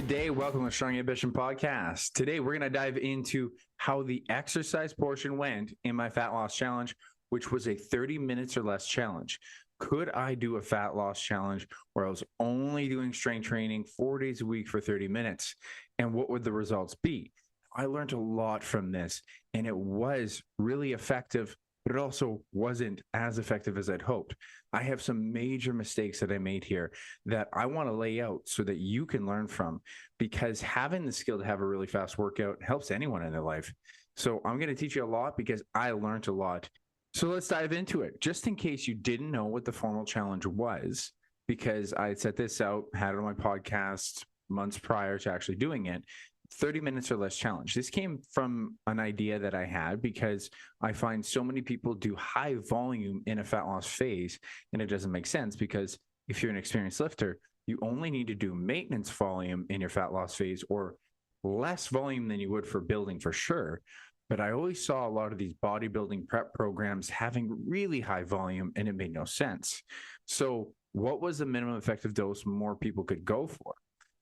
Good day. Welcome to Strong Ambition Podcast. Today, we're going to dive into how the exercise portion went in my fat loss challenge, which was a 30 minutes or less challenge. Could I do a fat loss challenge where I was only doing strength training 4 days a week for 30 minutes? And what would the results be? I learned a lot from this, and it was really effective, but it also wasn't as effective as I'd hoped. I have some major mistakes that I made here that I want to lay out so that you can learn from, because having the skill to have a really fast workout helps anyone in their life. So I'm going to teach you a lot because I learned a lot. So let's dive into it. Just in case you didn't know what the formal challenge was, because I had set this out, had it on my podcast months prior to actually doing it, 30 minutes or less challenge. This came from an idea that I had because I find so many people do high volume in a fat loss phase, and it doesn't make sense because if you're an experienced lifter, you only need to do maintenance volume in your fat loss phase or less volume than you would for building for sure. But I always saw a lot of these bodybuilding prep programs having really high volume, and it made no sense. So what was the minimum effective dose more people could go for?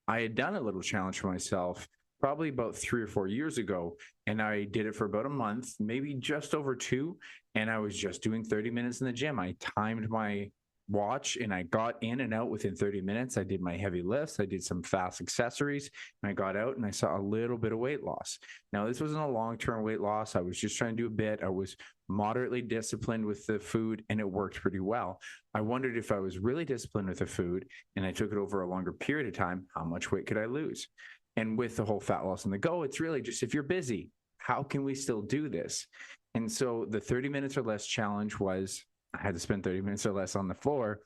I had done a little challenge for myself probably about 3 or 4 years ago, and I did it for about a month, maybe just over 2, and I was just doing 30 minutes in the gym. I timed my watch and I got in and out within 30 minutes. I did my heavy lifts, I did some fast accessories, and I got out and I saw a little bit of weight loss. Now, this wasn't a long-term weight loss. I was just trying to do a bit. I was moderately disciplined with the food, and it worked pretty well. I wondered if I was really disciplined with the food and I took it over a longer period of time, how much weight could I lose? And with the whole fat loss on the go, it's really just, if you're busy, how can we still do this? And so the 30 minutes or less challenge was, I had to spend 30 minutes or less on the floor.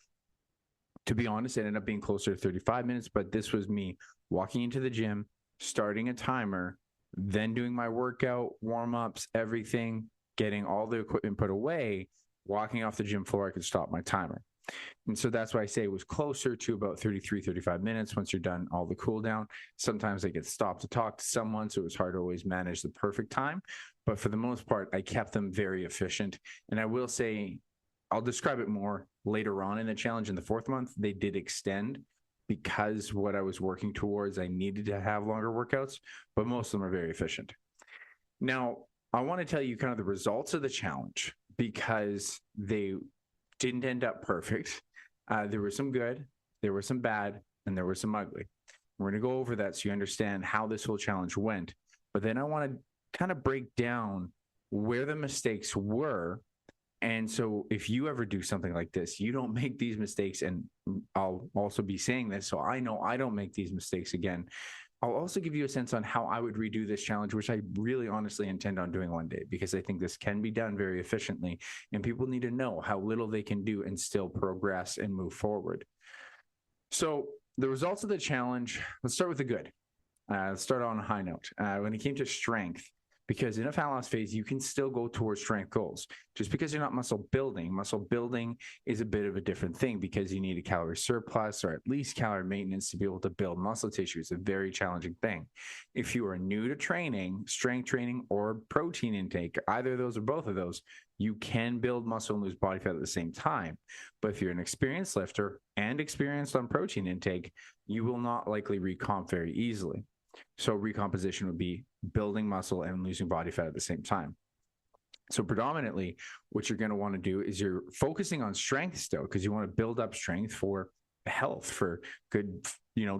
To be honest, it ended up being closer to 35 minutes, but this was me walking into the gym, starting a timer, then doing my workout, warm-ups, everything, getting all the equipment put away, walking off the gym floor, I could stop my timer. And so that's why I say it was closer to about 33, 35 minutes once you're done all the cool down. Sometimes I get stopped to talk to someone, so it was hard to always manage the perfect time. But for the most part, I kept them very efficient. And I will say, I'll describe it more later on in the challenge. In the 4th month, they did extend because what I was working towards, I needed to have longer workouts, but most of them are very efficient. Now, I want to tell you kind of the results of the challenge because they didn't end up perfect. There was some good, there was some bad, and there was some ugly. We're going to go over that so you understand how this whole challenge went. But then I want to kind of break down where the mistakes were. And so if you ever do something like this, you don't make these mistakes. And I'll also be saying this, so I know I don't make these mistakes again. I'll also give you a sense on how I would redo this challenge, which I really honestly intend on doing one day, because I think this can be done very efficiently, and people need to know how little they can do and still progress and move forward. So the results of the challenge, let's start with the good. Let's start on a high note. When it came to strength, because in a fat loss phase, you can still go towards strength goals. Just because you're not muscle building is a bit of a different thing because you need a calorie surplus or at least calorie maintenance to be able to build muscle tissue. It's a very challenging thing. If you are new to training, strength training, or protein intake, either of those or both of those, you can build muscle and lose body fat at the same time. But if you're an experienced lifter and experienced on protein intake, you will not likely recomp very easily. So recomposition would be building muscle and losing body fat at the same time. So predominantly, what you're going to want to do is you're focusing on strength still, because you want to build up strength for health, for good,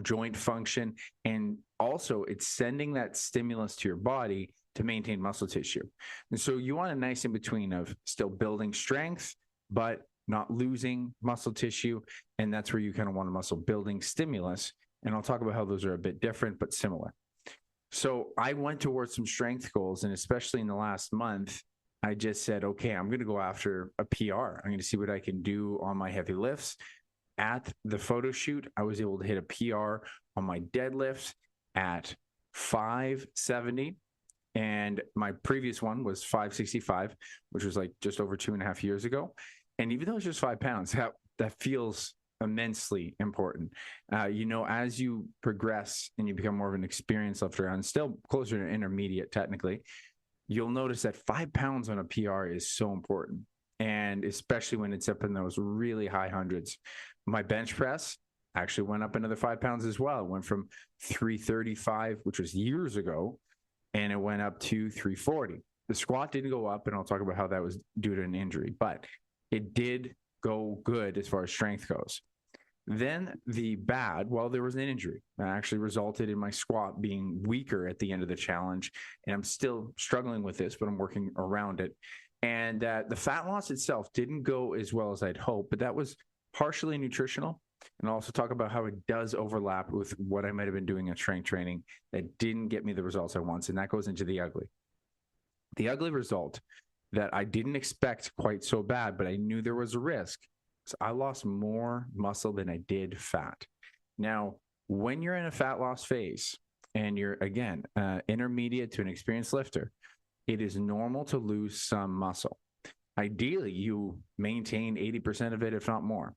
joint function. And also it's sending that stimulus to your body to maintain muscle tissue. And so you want a nice in between of still building strength, but not losing muscle tissue. And that's where you kind of want a muscle building stimulus. And I'll talk about how those are a bit different, but similar. So I went towards some strength goals, and especially in the last month, I just said, okay, I'm going to go after a PR. I'm going to see what I can do on my heavy lifts. At the photo shoot, I was able to hit a PR on my deadlift at 570. And my previous one was 565, which was like just over 2.5 years ago. And even though it's just 5 pounds, that feels immensely important. As you progress and you become more of an experienced lifter and still closer to intermediate technically, you'll notice that 5 pounds on a PR is so important. And especially when it's up in those really high hundreds. My bench press, actually went up another 5 pounds as well. It went from 335, which was years ago, and it went up to 340. The squat didn't go up, and I'll talk about how that was due to an injury, but it did go good as far as strength goes. Then the bad, well, there was an injury that actually resulted in my squat being weaker at the end of the challenge. And I'm still struggling with this, but I'm working around it. And the fat loss itself didn't go as well as I'd hoped, but that was partially nutritional. And I'll also talk about how it does overlap with what I might have been doing in strength training that didn't get me the results I want. And that goes into the ugly. The ugly result that I didn't expect quite so bad, but I knew there was a risk. So I lost more muscle than I did fat. Now, when you're in a fat loss phase and you're, again, intermediate to an experienced lifter, it is normal to lose some muscle. Ideally, you maintain 80% of it, if not more.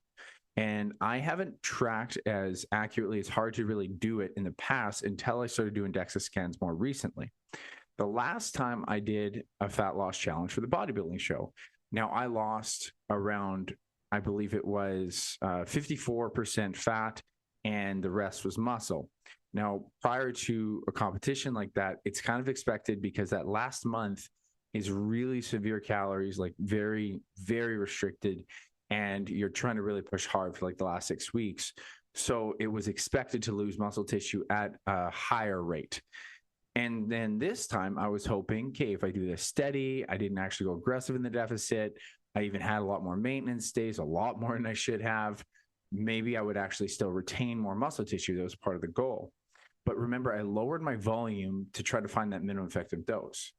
And I haven't tracked as accurately. It's hard to really do it in the past until I started doing DEXA scans more recently. The last time I did a fat loss challenge for the bodybuilding show, now I lost around, I believe it was 54% fat and the rest was muscle. Now, prior to a competition like that, it's kind of expected because that last month is really severe calories, like very, very restricted. And you're trying to really push hard for like the last 6 weeks. So it was expected to lose muscle tissue at a higher rate. And then this time I was hoping, okay, if I do this steady, I didn't actually go aggressive in the deficit. I even had a lot more maintenance days, a lot more than I should have. Maybe I would actually still retain more muscle tissue. That was part of the goal. But remember, I lowered my volume to try to find that minimum effective dose.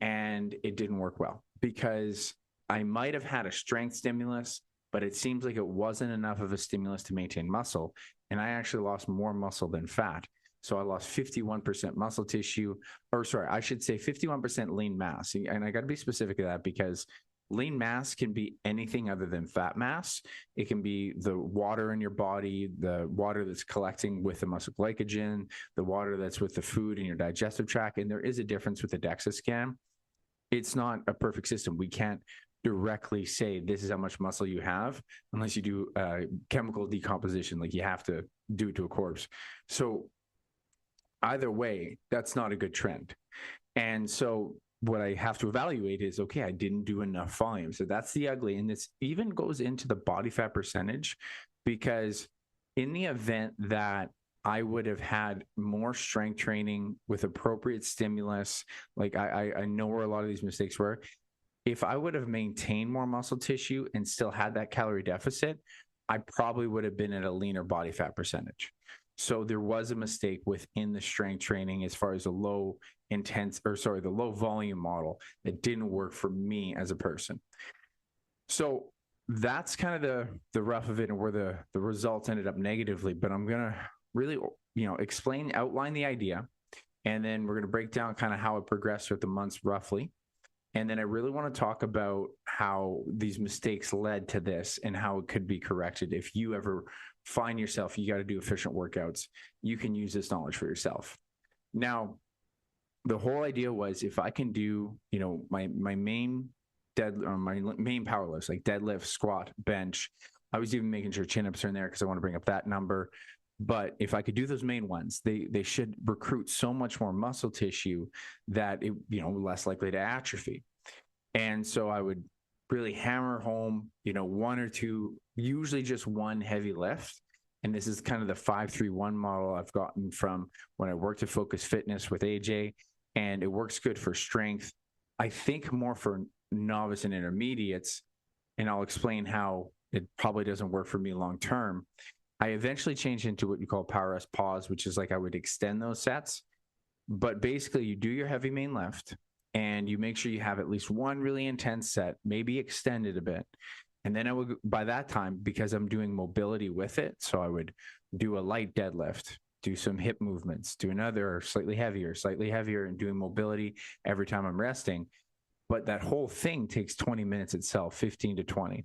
And it didn't work well because I might have had a strength stimulus, but it seems like it wasn't enough of a stimulus to maintain muscle. And I actually lost more muscle than fat. So I lost 51% muscle tissue, or sorry, I should say 51% lean mass. And I got to be specific to that because lean mass can be anything other than fat mass. It can be the water in your body, the water that's collecting with the muscle glycogen, the water that's with the food in your digestive tract. And there is a difference with the DEXA scan. It's not a perfect system. We can't directly say this is how much muscle you have unless you do chemical decomposition, like you have to do it to a corpse. So either way, that's not a good trend. And so what I have to evaluate is, okay, I didn't do enough volume. So that's the ugly. And this even goes into the body fat percentage, because in the event that I would have had more strength training with appropriate stimulus, like I know where a lot of these mistakes were. If I would have maintained more muscle tissue and still had that calorie deficit, I probably would have been at a leaner body fat percentage. So there was a mistake within the strength training as far as the low volume model that didn't work for me as a person. So that's kind of the rough of it and where the results ended up negatively. But I'm going to really, outline the idea. And then we're going to break down kind of how it progressed throughout the months roughly. And then I really want to talk about how these mistakes led to this and how it could be corrected. If you ever find yourself, you got to do efficient workouts, you can use this knowledge for yourself. Now, the whole idea was if I can do, my main power lifts, like deadlift, squat, bench. I was even making sure chin-ups are in there because I want to bring up that number. But if I could do those main ones, they should recruit so much more muscle tissue that it, less likely to atrophy. And so I would really hammer home, one or two, usually just one heavy lift. And this is kind of the 5-3-1 model I've gotten from when I worked at Focus Fitness with AJ, and it works good for strength. I think more for novice and intermediates, and I'll explain how it probably doesn't work for me long-term. I eventually changed into what you call power rest pause, which is like I would extend those sets. But basically, you do your heavy main lift, and you make sure you have at least one really intense set, maybe extend it a bit. And then I would, by that time, because I'm doing mobility with it, so I would do a light deadlift, do some hip movements, do another slightly heavier, and doing mobility every time I'm resting. But that whole thing takes 20 minutes itself, 15 to 20.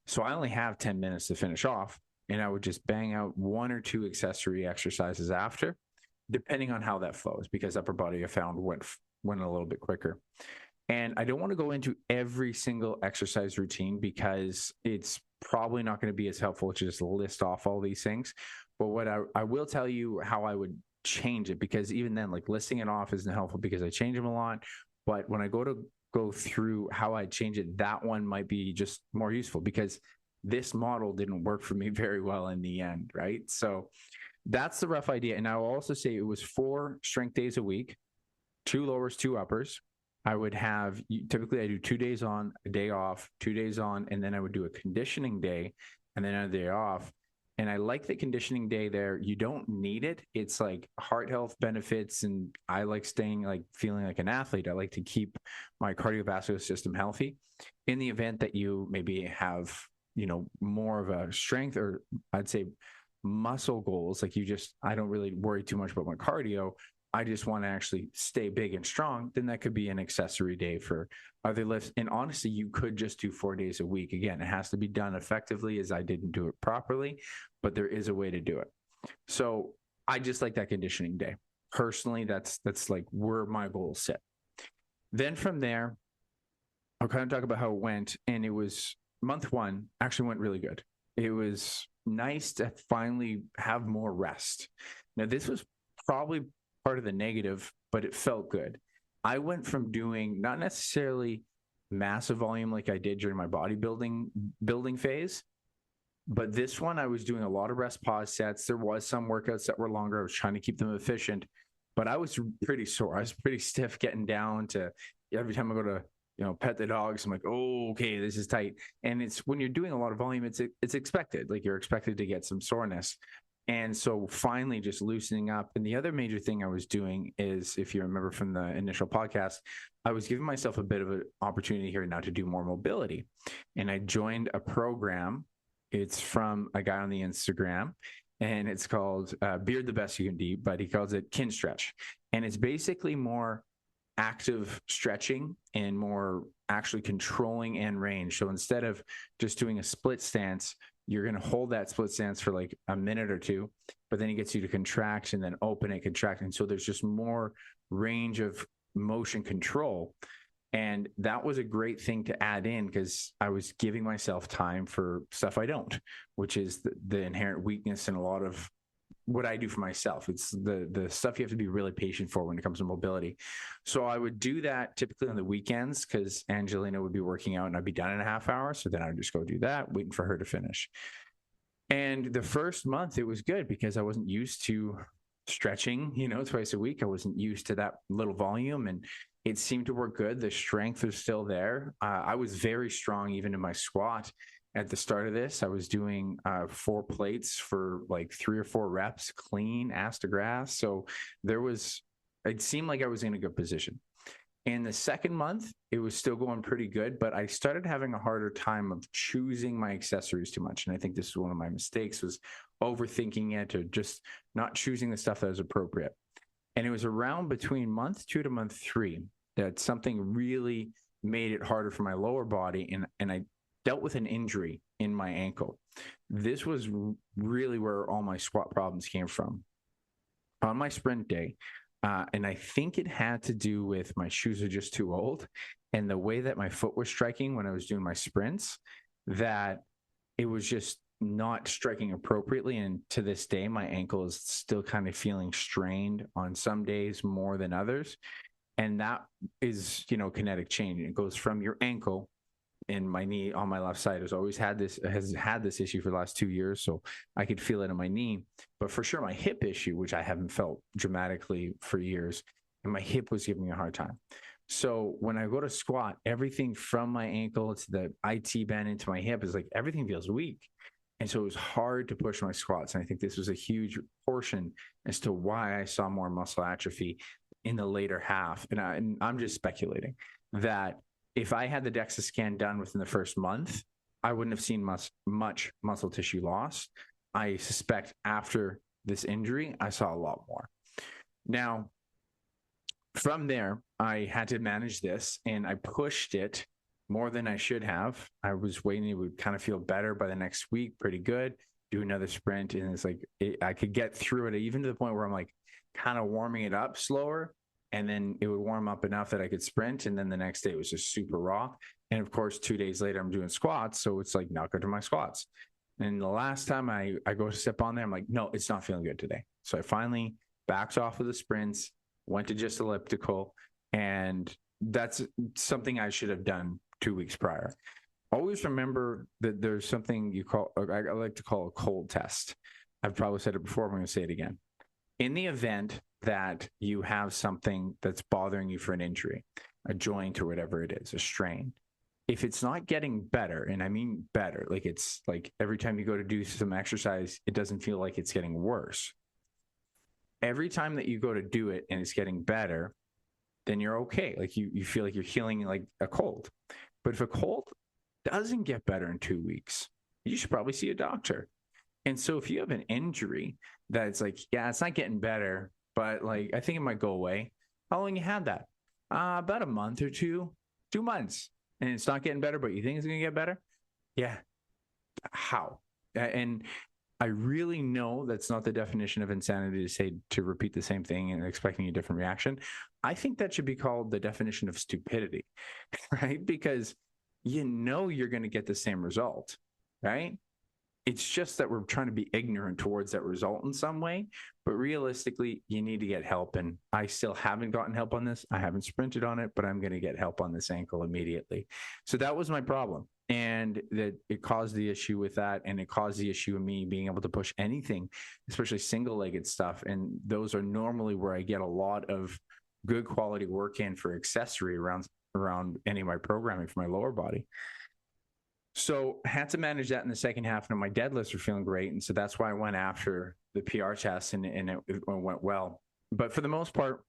So I only have 10 minutes to finish off. And I would just bang out one or two accessory exercises after, depending on how that flows, because upper body I found went a little bit quicker. And I don't want to go into every single exercise routine because it's probably not going to be as helpful to just list off all these things. But what I will tell you how I would change it, because even then, like listing it off isn't helpful because I change them a lot. But when I go through how I change it, that one might be just more useful, because this model didn't work for me very well in the end, right? So that's the rough idea. And I will also say it was 4 strength days a week, 2 lowers, 2 uppers. I would have, typically I do 2 days on, a day off, 2 days on, and then I would do a conditioning day and then a day off. And I like the conditioning day there. You don't need it. It's like heart health benefits. And I like staying, like feeling like an athlete. I like to keep my cardiovascular system healthy. In the event that you maybe have, more of a strength, or I'd say muscle goals, like I don't really worry too much about my cardio. I just want to actually stay big and strong, then that could be an accessory day for other lifts. And honestly, you could just do 4 days a week. Again, it has to be done effectively, as I didn't do it properly, but there is a way to do it. So I just like that conditioning day. Personally, that's like where my goals sit. Then from there, I'll kind of talk about how it went. And it was month 1 actually went really good. It was nice to finally have more rest. Now, this was probably part of the negative, but it felt good. I went from doing not necessarily massive volume like I did during my building phase, but this one I was doing a lot of rest pause sets. There was some workouts that were longer. I was trying to keep them efficient, but I was pretty sore. I was pretty stiff getting down to every time I go to pet the dogs. I'm like, oh, okay, this is tight. And it's when you're doing a lot of volume, it's expected. Like you're expected to get some soreness. And so finally just loosening up. And the other major thing I was doing is, if you remember from the initial podcast, I was giving myself a bit of an opportunity here now to do more mobility. And I joined a program. It's from a guy on the Instagram, and it's called Beard the Best You Can Be, but he calls it Kin Stretch. And it's basically more active stretching and more actually controlling end range. So instead of just doing a split stance, you're going to hold that split stance for like a minute or 2, but then it gets you to contract and then open it, contract. And so there's just more range of motion control. And that was a great thing to add in, because I was giving myself time for stuff I don't, which is the inherent weakness in a lot of what I do for myself. It's the stuff you have to be really patient for when it comes to mobility. So I would do that typically on the weekends, because Angelina would be working out and I'd be done in a half hour. So then I would just go do that, waiting for her to finish. And the first month it was good, because I wasn't used to stretching, twice a week. I wasn't used to that little volume, and it seemed to work good. The strength was still there. I was very strong even in my squat. At the start of this, I was doing 4 plates for like 3 or 4 reps, clean, ass to grass. So it seemed like I was in a good position. In the second month, it was still going pretty good, but I started having a harder time of choosing my accessories too much. And I think this is one of my mistakes, was overthinking it, or just not choosing the stuff that was appropriate. And it was around between month 2 to month 3 that something really made it harder for my lower body. And I dealt with an injury in my ankle. This was really where all my squat problems came from. On my sprint day, and I think it had to do with my shoes are just too old, and the way that my foot was striking when I was doing my sprints, that it was just not striking appropriately. And to this day, my ankle is still kind of feeling strained on some days more than others. And that is, kinetic change. It goes from your ankle, and my knee on my left side has had this issue for the last 2 years. So I could feel it in my knee, but for sure my hip issue, which I haven't felt dramatically for years, and my hip was giving me a hard time. So when I go to squat, everything from my ankle to the IT band into my hip is like, everything feels weak. And so it was hard to push my squats. And I think this was a huge portion as to why I saw more muscle atrophy in the later half. And I'm just speculating that if I had the DEXA scan done within the first month, I wouldn't have seen much muscle tissue loss. I suspect after this injury, I saw a lot more. Now, from there, I had to manage this, and I pushed it more than I should have. I was waiting; it would kind of feel better by the next week, pretty good. Do another sprint, and it's like I could get through it, even to the point where I'm like kind of warming it up slower. And then it would warm up enough that I could sprint. And then the next day it was just super raw. And of course, 2 days later, I'm doing squats. So it's like not good to my squats. And the last time I go to step on there, I'm like, no, it's not feeling good today. So I finally backed off of the sprints, went to just elliptical. And that's something I should have done 2 weeks prior. Always remember that there's something I like to call a cold test. I've probably said it before. I'm going to say it again. In the event that you have something that's bothering you for an injury, a joint or whatever it is, a strain, if it's not getting better, and I mean better, like it's like every time you go to do some exercise, it doesn't feel like it's getting worse. Every time that you go to do it and it's getting better, then you're okay. Like you feel like you're healing like a cold. But if a cold doesn't get better in 2 weeks, you should probably see a doctor. And so if you have an injury that's like, yeah, it's not getting better, but like, I think it might go away. How long you had that? About a month or 2 months. And it's not getting better, but you think it's going to get better? Yeah. How? And I really know that's not the definition of insanity to say, to repeat the same thing and expecting a different reaction. I think that should be called the definition of stupidity, right? Because you know you're going to get the same result, right? It's just that we're trying to be ignorant towards that result in some way. But realistically, you need to get help. And I still haven't gotten help on this. I haven't sprinted on it, but I'm going to get help on this ankle immediately. So that was my problem. And that it caused the issue with that. And it caused the issue of me being able to push anything, especially single-legged stuff. And those are normally where I get a lot of good quality work in for accessory around any of my programming for my lower body. So I had to manage that in the second half, and my deadlifts were feeling great. And so that's why I went after the PR test, and it went well. But for the most part,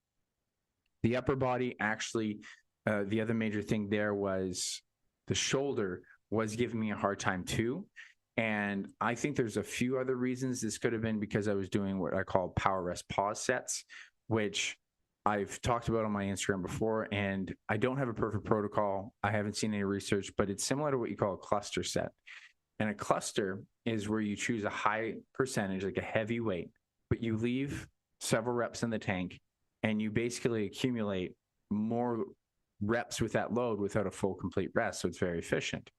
the upper body actually, the other major thing there was the shoulder was giving me a hard time too. And I think there's a few other reasons. This could have been because I was doing what I call power rest pause sets, which I've talked about on my Instagram before, and I don't have a perfect protocol. I haven't seen any research, but it's similar to what you call a cluster set. And a cluster is where you choose a high percentage, like a heavy weight, but you leave several reps in the tank, and you basically accumulate more reps with that load without a full complete rest. So it's very efficient.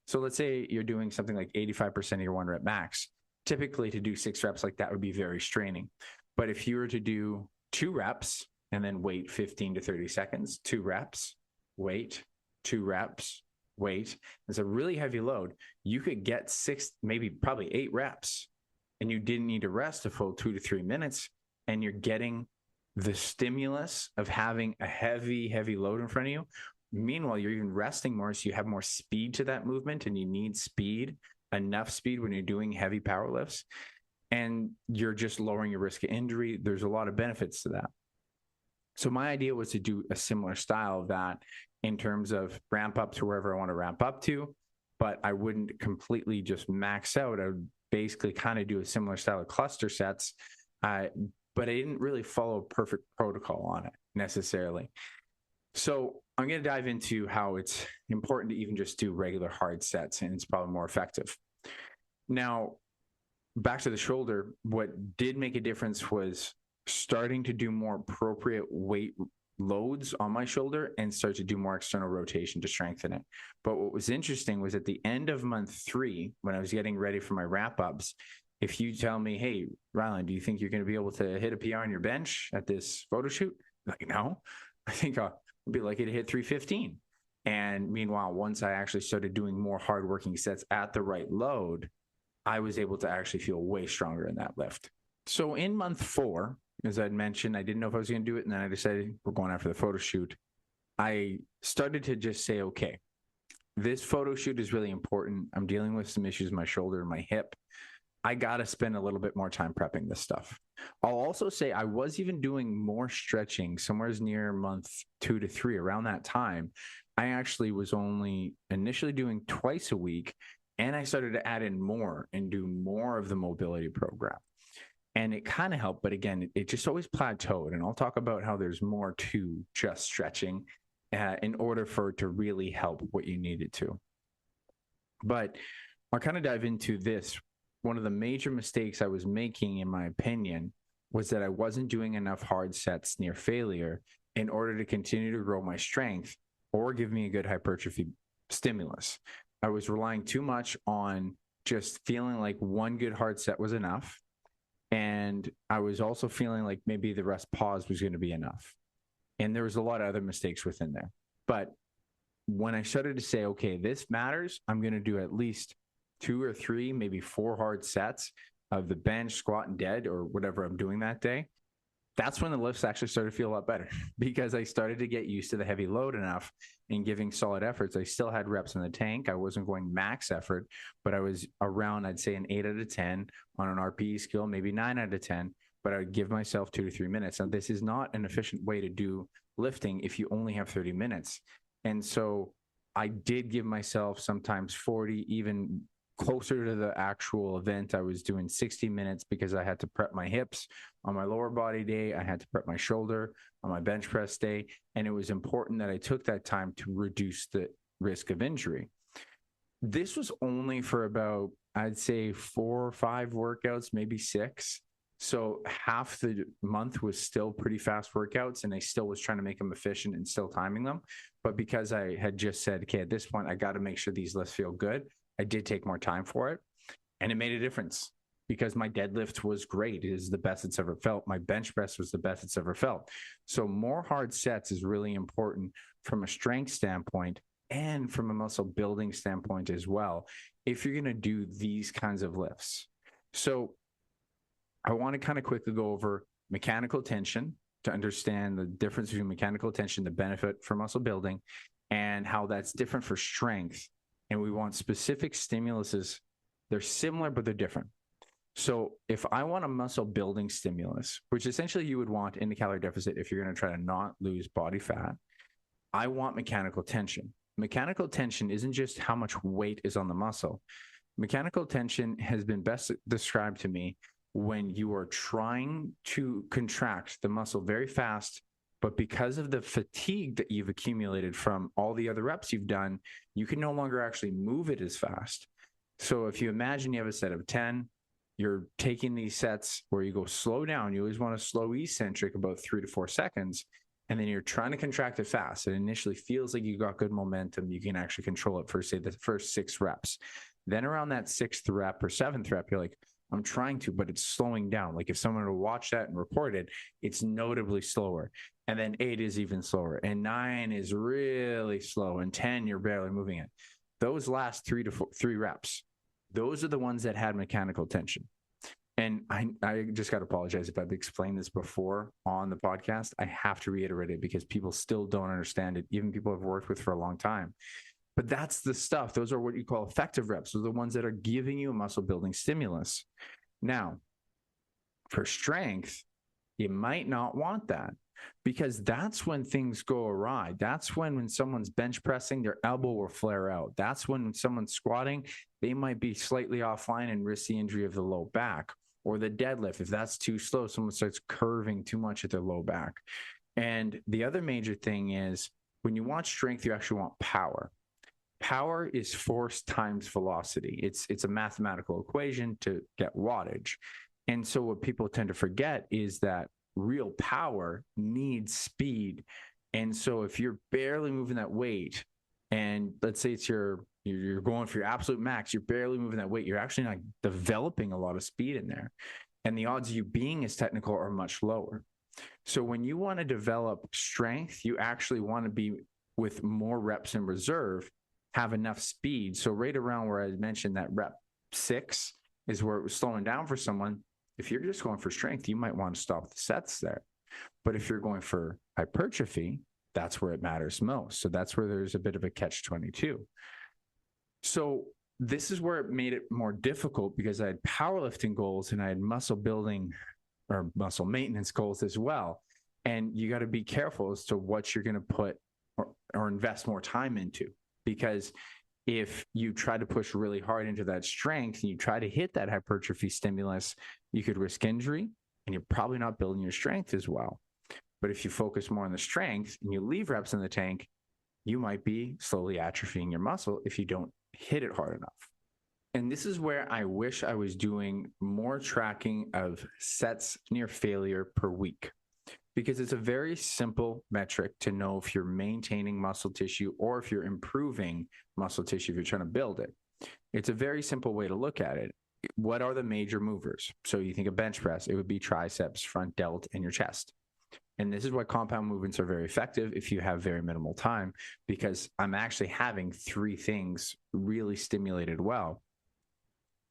So let's say you're doing something like 85% of your 1 rep max. Typically to do 6 reps like that would be very straining. But if you were to do 2 reps, and then wait 15 to 30 seconds, 2 reps, wait, 2 reps, wait. It's a really heavy load. You could get 6, maybe probably 8 reps, and you didn't need to rest a full 2 to 3 minutes, and you're getting the stimulus of having a heavy, heavy load in front of you. Meanwhile, you're even resting more, so you have more speed to that movement, and you need speed, enough speed when you're doing heavy power lifts, and you're just lowering your risk of injury. There's a lot of benefits to that. So my idea was to do a similar style of that in terms of ramp up to wherever I want to ramp up to, but I wouldn't completely just max out. I would basically kind of do a similar style of cluster sets, but I didn't really follow a perfect protocol on it necessarily. So I'm going to dive into how it's important to even just do regular hard sets, and it's probably more effective. Now, back to the shoulder, what did make a difference was starting to do more appropriate weight loads on my shoulder and start to do more external rotation to strengthen it. But what was interesting was at the end of month 3, when I was getting ready for my wrap ups, if you tell me, hey, Rhyland, do you think you're going to be able to hit a PR on your bench at this photo shoot? Like, no, I think I'll be lucky to hit 315. And meanwhile, once I actually started doing more hard working sets at the right load, I was able to actually feel way stronger in that lift. So in month 4, as I'd mentioned, I didn't know if I was going to do it. And then I decided we're going after the photo shoot. I started to just say, okay, this photo shoot is really important. I'm dealing with some issues in my shoulder and my hip. I got to spend a little bit more time prepping this stuff. I'll also say I was even doing more stretching somewhere near month 2 to 3. Around that time, I actually was only initially doing twice a week, and I started to add in more and do more of the mobility program. And it kind of helped, but again, it just always plateaued. And I'll talk about how there's more to just stretching in order for it to really help what you need it to. But I'll kind of dive into this. One of the major mistakes I was making, in my opinion, was that I wasn't doing enough hard sets near failure in order to continue to grow my strength or give me a good hypertrophy stimulus. I was relying too much on just feeling like one good hard set was enough. And I was also feeling like maybe the rest pause was going to be enough. And there was a lot of other mistakes within there. But when I started to say, okay, this matters, I'm going to do at least 2 or 3, maybe 4 hard sets of the bench, squat, and dead, or whatever I'm doing that day. That's when the lifts actually started to feel a lot better because I started to get used to the heavy load enough and giving solid efforts. I still had reps in the tank. I wasn't going max effort, but I was around, I'd say an 8 out of 10 on an RPE scale, maybe 9 out of 10, but I would give myself 2 to 3 minutes. Now, this is not an efficient way to do lifting if you only have 30 minutes. And so I did give myself sometimes 40, even closer to the actual event. I was doing 60 minutes because I had to prep my hips on my lower body day. I had to prep my shoulder on my bench press day. And it was important that I took that time to reduce the risk of injury. This was only for about, I'd say 4 or 5 workouts, maybe 6. So half the month was still pretty fast workouts, and I still was trying to make them efficient and still timing them. But because I had just said, okay, at this point, I got to make sure these lifts feel good, I did take more time for it, and it made a difference because my deadlift was great. It is the best it's ever felt. My bench press was the best it's ever felt. So more hard sets is really important from a strength standpoint and from a muscle building standpoint as well, if you're going to do these kinds of lifts. So I want to kind of quickly go over mechanical tension to understand the difference between mechanical tension, the benefit for muscle building, and how that's different for strength. And we want specific stimuluses. They're similar, but they're different. So if I want a muscle building stimulus, which essentially you would want in the calorie deficit if you're going to try to not lose body fat, I want mechanical tension. Mechanical tension isn't just how much weight is on the muscle. Mechanical tension has been best described to me when you are trying to contract the muscle very fast, but because of the fatigue that you've accumulated from all the other reps you've done, you can no longer actually move it as fast. So if you imagine you have a set of 10, you're taking these sets where you go slow down. You always want to slow eccentric about 3 to 4 seconds. And then you're trying to contract it fast. It initially feels like you got good momentum. You can actually control it for, say, the first 6 reps. Then around that 6th rep or 7th rep, you're like, I'm trying to, but it's slowing down. Like if someone were to watch that and record it, it's notably slower. And then 8 is even slower. And 9 is really slow. And 10, you're barely moving it. Those last 3 reps, those are the ones that had mechanical tension. And I just got to apologize if I've explained this before on the podcast. I have to reiterate it because people still don't understand it, even people I've worked with for a long time. But that's the stuff. Those are what you call effective reps. Those are the ones that are giving you a muscle building stimulus. Now, for strength, you might not want that because that's when things go awry. That's when someone's bench pressing, their elbow will flare out. That's when someone's squatting, they might be slightly offline and risk the injury of the low back. Or the deadlift, if that's too slow, someone starts curving too much at their low back. And the other major thing is when you want strength, you actually want power. Power is force times velocity. It's a mathematical equation to get wattage. And so what people tend to forget is that real power needs speed. And so if you're barely moving that weight, and let's say it's you're going for your absolute max, you're barely moving that weight, you're actually not developing a lot of speed in there. And the odds of you being as technical are much lower. So when you want to develop strength, you actually want to be with more reps in reserve, have enough speed. So right around where I mentioned that rep 6 is where it was slowing down for someone. If you're just going for strength, you might want to stop the sets there. But if you're going for hypertrophy, that's where it matters most. So that's where there's a bit of a catch-22. So this is where it made it more difficult because I had powerlifting goals and I had muscle building or muscle maintenance goals as well. And you got to be careful as to what you're going to put or invest more time into. Because if you try to push really hard into that strength and you try to hit that hypertrophy stimulus, you could risk injury and you're probably not building your strength as well. But if you focus more on the strength and you leave reps in the tank, you might be slowly atrophying your muscle if you don't hit it hard enough. And this is where I wish I was doing more tracking of sets near failure per week. because it's a very simple metric to know if you're maintaining muscle tissue or if you're improving muscle tissue if you're trying to build it. It's a very simple way to look at it. What are the major movers? So you think of bench press, it would be triceps, front delt, and your chest. And this is why compound movements are very effective if you have very minimal time, because I'm actually having three things really stimulated well.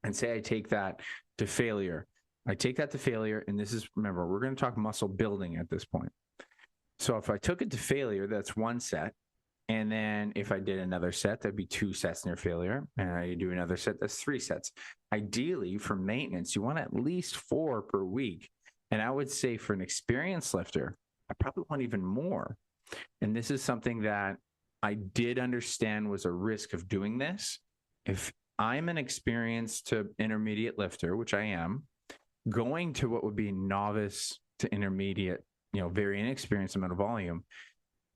And say I take that to failure. And this is, remember, we're going to talk muscle building at this point. So if I took it to failure, that's one set. And then if I did another set, that'd be 2 sets near failure. And I do another set, that's 3 sets. Ideally, for maintenance, you want at least 4 per week. And I would say for an experienced lifter, I probably want even more. And this is something that I did understand was a risk of doing this. If I'm an experienced to intermediate lifter, which I am, going to what would be novice to intermediate, very inexperienced amount of volume,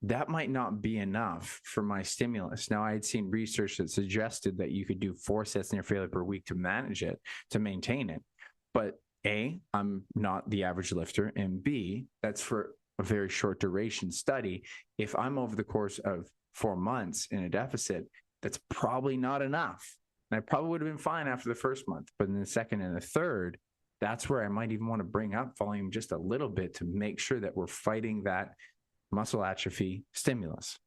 that might not be enough for my stimulus. Now, I had seen research that suggested that you could do 4 sets near failure per week to manage it, to maintain it. But A, I'm not the average lifter, and B, that's for a very short duration study. If I'm over the course of 4 months in a deficit, that's probably not enough. And I probably would have been fine after the first month, but in the second and the third, that's where I might even want to bring up volume just a little bit to make sure that we're fighting that muscle atrophy stimulus.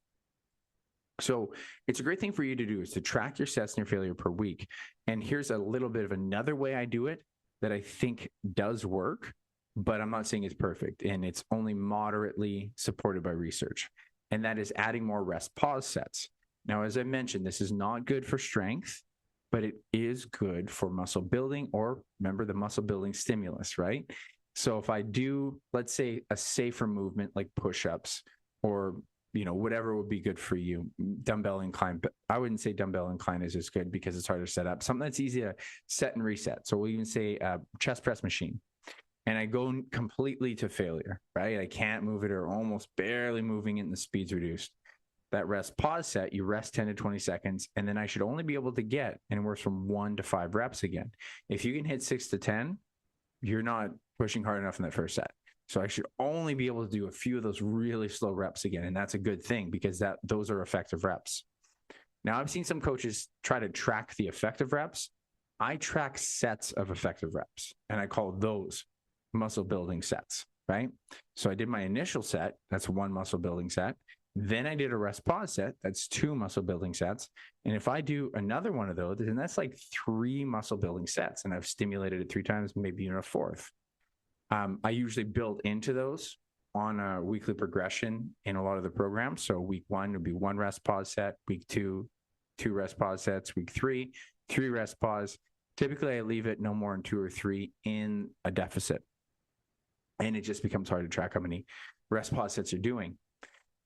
So it's a great thing for you to do is to track your sets near failure per week. And here's a little bit of another way I do it that I think does work, but I'm not saying it's perfect, and it's only moderately supported by research. And that is adding more rest pause sets. Now, as I mentioned, this is not good for strength, but it is good for muscle building, or remember the muscle building stimulus, right? So if I do, let's say, a safer movement like push-ups or, whatever would be good for you, dumbbell incline, but I wouldn't say dumbbell incline is as good because it's harder to set up. Something that's easy to set and reset. So we'll even say a chest press machine. And I go completely to failure, right? I can't move it or almost barely moving it and the speed's reduced. That rest pause set, you rest 10 to 20 seconds, and then I should only be able to get anywhere from 1 to 5 reps again. If you can hit 6 to 10, you're not pushing hard enough in that first set. So I should only be able to do a few of those really slow reps again. And that's a good thing because those are effective reps. Now, I've seen some coaches try to track the effective reps. I track sets of effective reps, and I call those muscle building sets, right? So I did my initial set. That's 1 muscle building set. Then I did a rest pause set. That's 2 muscle building sets. And if I do another one of those, then that's like 3 muscle building sets. And I've stimulated it 3 times, maybe even a 4th. I usually build into those on a weekly progression in a lot of the programs. So week 1 would be 1 rest pause set. Week 2, 2 rest pause sets. Week 3, 3 rest pause. Typically, I leave it no more than 2 or 3 in a deficit. And it just becomes hard to track how many rest pause sets you're doing.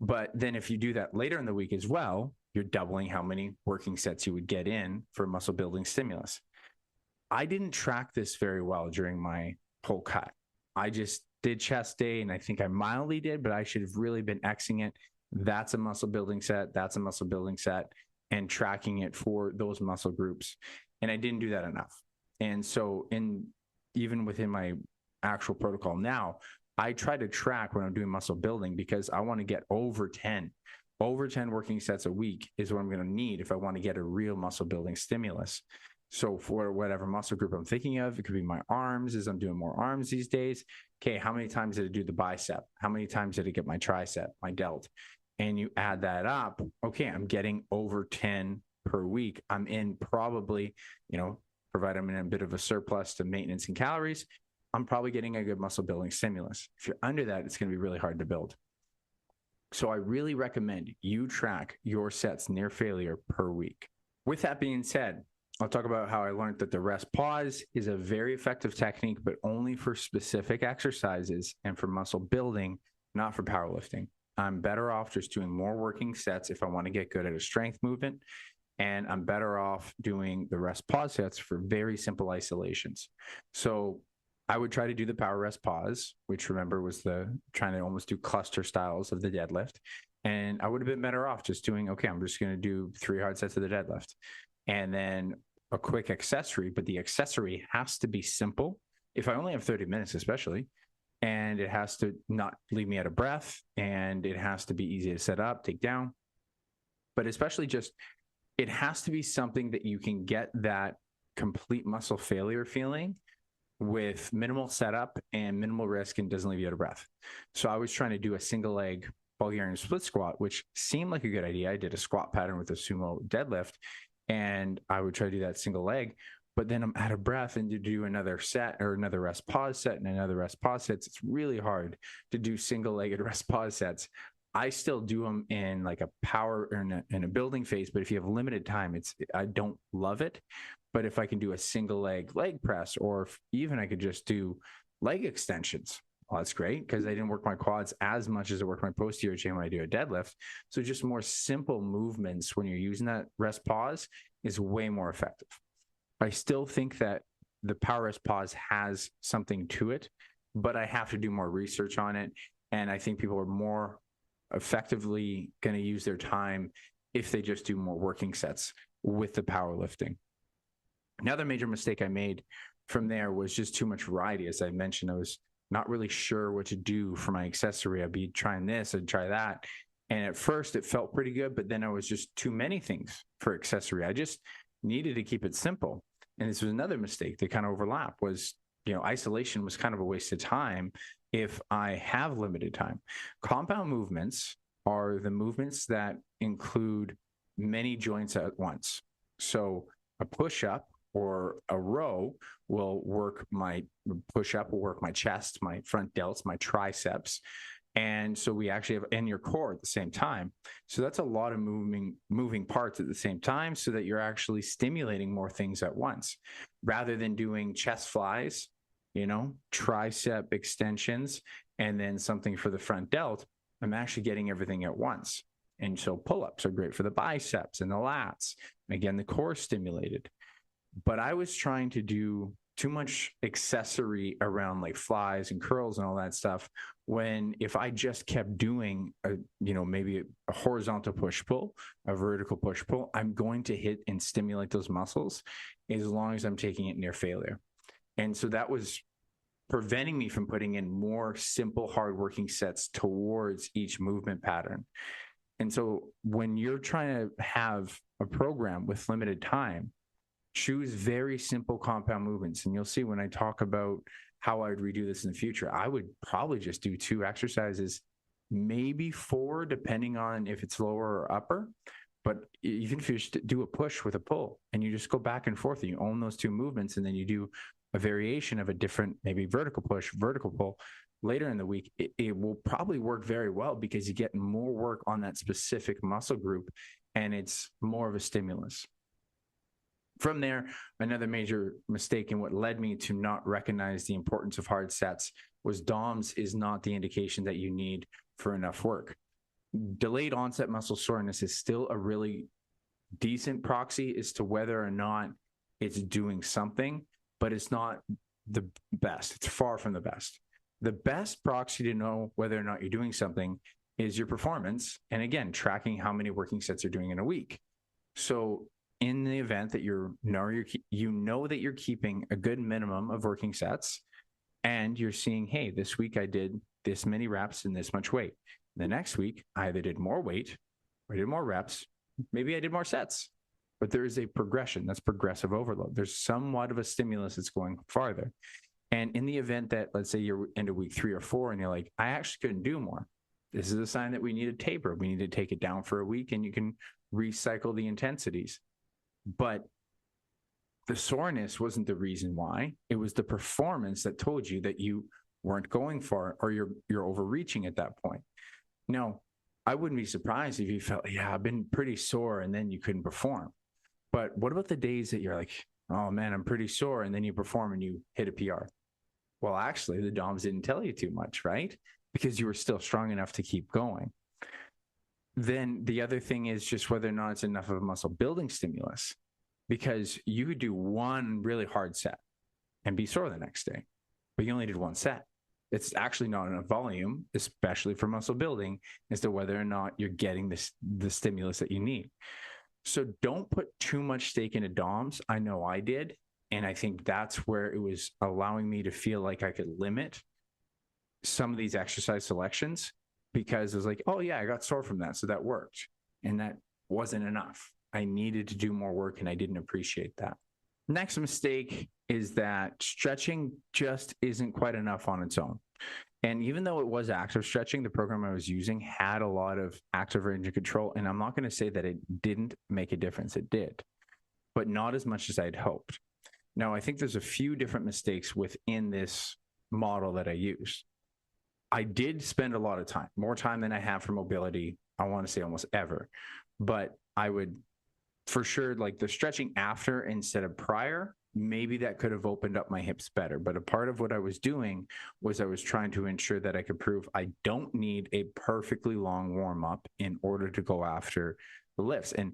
But then if you do that later in the week as well, you're doubling how many working sets you would get in for muscle building stimulus. I didn't track this very well during my whole cut. I just did chest day, and I think I mildly did, but I should have really been Xing it. That's a muscle building set. That's a muscle building set, and tracking it for those muscle groups. And I didn't do that enough. And so even within my actual protocol now, I try to track when I'm doing muscle building because I want to get over 10. Over 10 working sets a week is what I'm going to need if I want to get a real muscle building stimulus. So for whatever muscle group I'm thinking of, it could be my arms, as I'm doing more arms these days. Okay, how many times did I do the bicep? How many times did I get my tricep, my delt? And you add that up. Okay, I'm getting over 10 per week. I'm in probably, provided I'm in a bit of a surplus to maintenance and calories, I'm probably getting a good muscle building stimulus. If you're under that, it's going to be really hard to build. So I really recommend you track your sets near failure per week. With that being said, I'll talk about how I learned that the rest pause is a very effective technique, but only for specific exercises and for muscle building, not for powerlifting. I'm better off just doing more working sets if I want to get good at a strength movement. And I'm better off doing the rest pause sets for very simple isolations. So I would try to do the power rest pause, which remember was trying to almost do cluster styles of the deadlift. And I would have been better off just doing, okay, I'm just going to do 3 hard sets of the deadlift. And then a quick accessory, but the accessory has to be simple. If I only have 30 minutes, especially, and it has to not leave me out of breath, and it has to be easy to set up, take down. But especially just, it has to be something that you can get that complete muscle failure feeling with minimal setup and minimal risk and doesn't leave you out of breath. So I was trying to do a single leg Bulgarian split squat, which seemed like a good idea. I did a squat pattern with a sumo deadlift, and I would try to do that single leg, but then I'm out of breath, and to do another set or another rest pause set and another rest pause sets, it's really hard to do single legged rest pause sets. I still do them in like a power or in a building phase, but if you have limited time, I don't love it. But if I can do a single leg press, or even I could just do leg extensions, well, that's great, because I didn't work my quads as much as I work my posterior chain when I do a deadlift. So just more simple movements when you're using that rest pause is way more effective. I still think that the power rest pause has something to it, but I have to do more research on it. And I think people are more effectively going to use their time if they just do more working sets with the powerlifting. Another major mistake I made from there was just too much variety. As I mentioned, I was not really sure what to do for my accessory. I'd be trying this, I'd try that. And at first it felt pretty good, but then I was just too many things for accessory. I just needed to keep it simple. And this was another mistake that kind of overlap was, isolation was kind of a waste of time if I have limited time. Compound movements are the movements that include many joints at once. So a push-up or a row will work my push-up, will work my chest, my front delts, my triceps. And so we actually have in your core at the same time. So that's a lot of moving parts at the same time, so that you're actually stimulating more things at once, rather than doing chest flies, tricep extensions, and then something for the front delt. I'm actually getting everything at once. And so pull-ups are great for the biceps and the lats. Again, the core stimulated. But I was trying to do too much accessory around like flies and curls and all that stuff, when if I just kept doing maybe a horizontal push-pull, a vertical push-pull, I'm going to hit and stimulate those muscles as long as I'm taking it near failure. And so that was preventing me from putting in more simple, hard-working sets towards each movement pattern. And so when you're trying to have a program with limited time, choose very simple compound movements. And you'll see when I talk about how I would redo this in the future, I would probably just do 2 exercises, maybe 4, depending on if it's lower or upper. But even if you just do a push with a pull and you just go back and forth and you own those 2 movements, and then you do a variation of a different, maybe vertical push, vertical pull later in the week, it will probably work very well, because you get more work on that specific muscle group and it's more of a stimulus. From there, another major mistake, and what led me to not recognize the importance of hard sets, was DOMS is not the indication that you need for enough work. Delayed onset muscle soreness is still a really decent proxy as to whether or not it's doing something, but it's not the best. It's far from the best. The best proxy to know whether or not you're doing something is your performance. And again, tracking how many working sets you're doing in a week. So in the event that you know that you're keeping a good minimum of working sets, and you're seeing, hey, this week I did this many reps and this much weight. The next week, I either did more weight or I did more reps. Maybe I did more sets, but there is a progression. That's progressive overload. There's somewhat of a stimulus that's going farther. And in the event that, let's say you're into week 3 or 4 and you're like, I actually couldn't do more, this is a sign that we need to taper. We need to take it down for a week, and you can recycle the intensities. But the soreness wasn't the reason why. It was the performance that told you that you weren't going far, or you're overreaching at that point. Now, I wouldn't be surprised if you felt, yeah, I've been pretty sore, and then you couldn't perform. But what about the days that you're like, oh man, I'm pretty sore, and then you perform and you hit a PR? Well, actually, the DOMS didn't tell you too much, right? Because you were still strong enough to keep going. Then the other thing is just whether or not it's enough of a muscle building stimulus, because you could do one really hard set and be sore the next day, but you only did one set. It's actually not enough volume, especially for muscle building, as to whether or not you're getting the stimulus that you need. So don't put too much stake into DOMS. I know I did. And I think that's where it was allowing me to feel like I could limit some of these exercise selections because it was like, oh yeah, I got sore from that. So that worked. And that wasn't enough. I needed to do more work and I didn't appreciate that. Next mistake is that stretching just isn't quite enough on its own. And even though it was active stretching, the program I was using had a lot of active range of control. And I'm not going to say that it didn't make a difference. It did, but not as much as I'd hoped. Now, I think there's a few different mistakes within this model that I used. I did spend a lot of time, more time than I have for mobility. I want to say almost ever, but I would for sure, like the stretching after instead of prior, maybe that could have opened up my hips better. But a part of what I was doing was I was trying to ensure that I could prove I don't need a perfectly long warm up in order to go after the lifts. And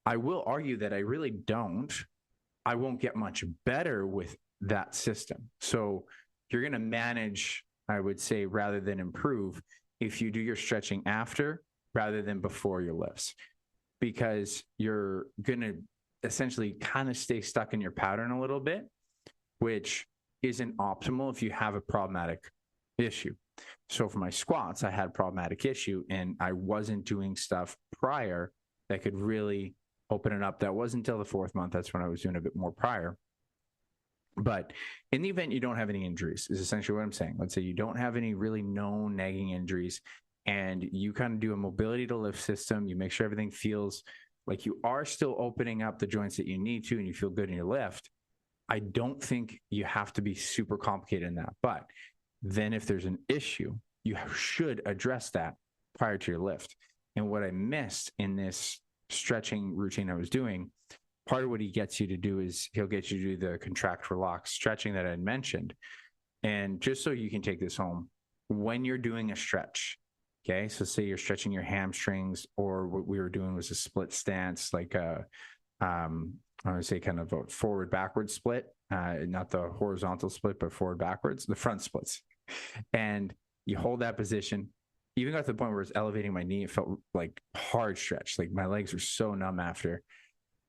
I will argue that I really don't. I won't get much better with that system. So you're going to manage, I would say, rather than improve, if you do your stretching after rather than before your lifts, because you're going to essentially kind of stay stuck in your pattern a little bit, which isn't optimal if you have a problematic issue. So for my squats, I had a problematic issue and I wasn't doing stuff prior that could really open it up. That wasn't until the 4th month. That's when I was doing a bit more prior. But in the event you don't have any injuries, is essentially what I'm saying. Let's say you don't have any really known nagging injuries and you kind of do a mobility to lift system. You make sure everything feels like you are still opening up the joints that you need to and you feel good in your lift. I don't think you have to be super complicated in that. But then if there's an issue, you should address that prior to your lift. And what I missed in this stretching routine I was doing, part of what he gets you to do is he'll get you to do the contract, relax stretching that I had mentioned. And just so you can take this home, when you're doing a stretch, okay, so say you're stretching your hamstrings, or what we were doing was a split stance, like I would say kind of a forward backward split, not the horizontal split, but forward backwards, the front splits. And you hold that position. Even got to the point where it's elevating my knee. It felt like hard stretch. Like my legs were so numb after.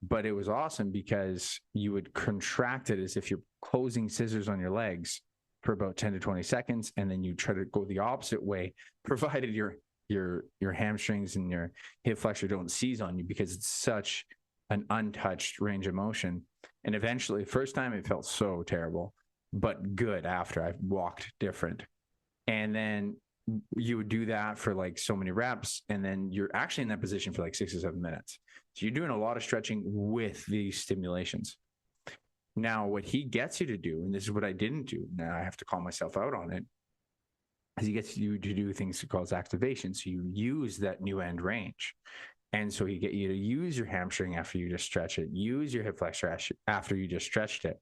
But it was awesome because you would contract it as if you're closing scissors on your legs for about 10 to 20 seconds. And then you try to go the opposite way, provided your hamstrings and your hip flexor don't seize on you, because it's such an untouched range of motion. And eventually, first time it felt so terrible, but good after. I walked different. And then you would do that for like so many reps, and then you're actually in that position for like 6 or 7 minutes. So you're doing a lot of stretching with these stimulations. Now, what he gets you to do, and this is what I didn't do, now I have to call myself out on it, is he gets you to do things he calls activation. So you use that new end range. And so he get you to use your hamstring after you just stretch it, use your hip flexor after you just stretched it.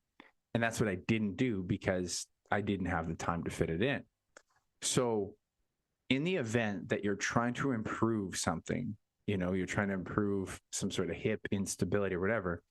And that's what I didn't do because I didn't have the time to fit it in. So in the event that you're trying to improve something, you're trying to improve some sort of hip instability or whatever,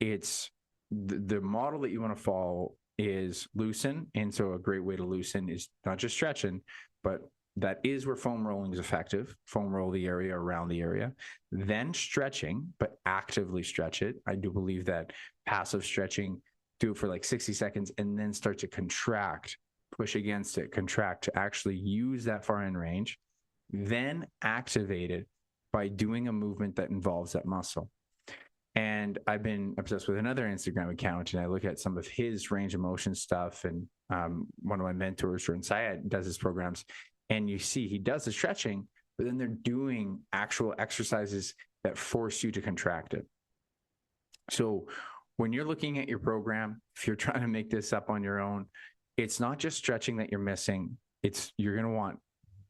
it's the model that you want to follow is loosen. And so a great way to loosen is not just stretching, but that is where foam rolling is effective. Foam roll the area around the area, then stretching, but actively stretch it. I do believe that passive stretching, do it for like 60 seconds and then start to contract, push against it, contract to actually use that far end range, then activate it by doing a movement that involves that muscle. And I've been obsessed with another Instagram account, and I look at some of his range of motion stuff. And one of my mentors, Rhyland, does his programs. And you see he does the stretching, but then they're doing actual exercises that force you to contract it. So when you're looking at your program, if you're trying to make this up on your own, it's not just stretching that you're missing. You're going to want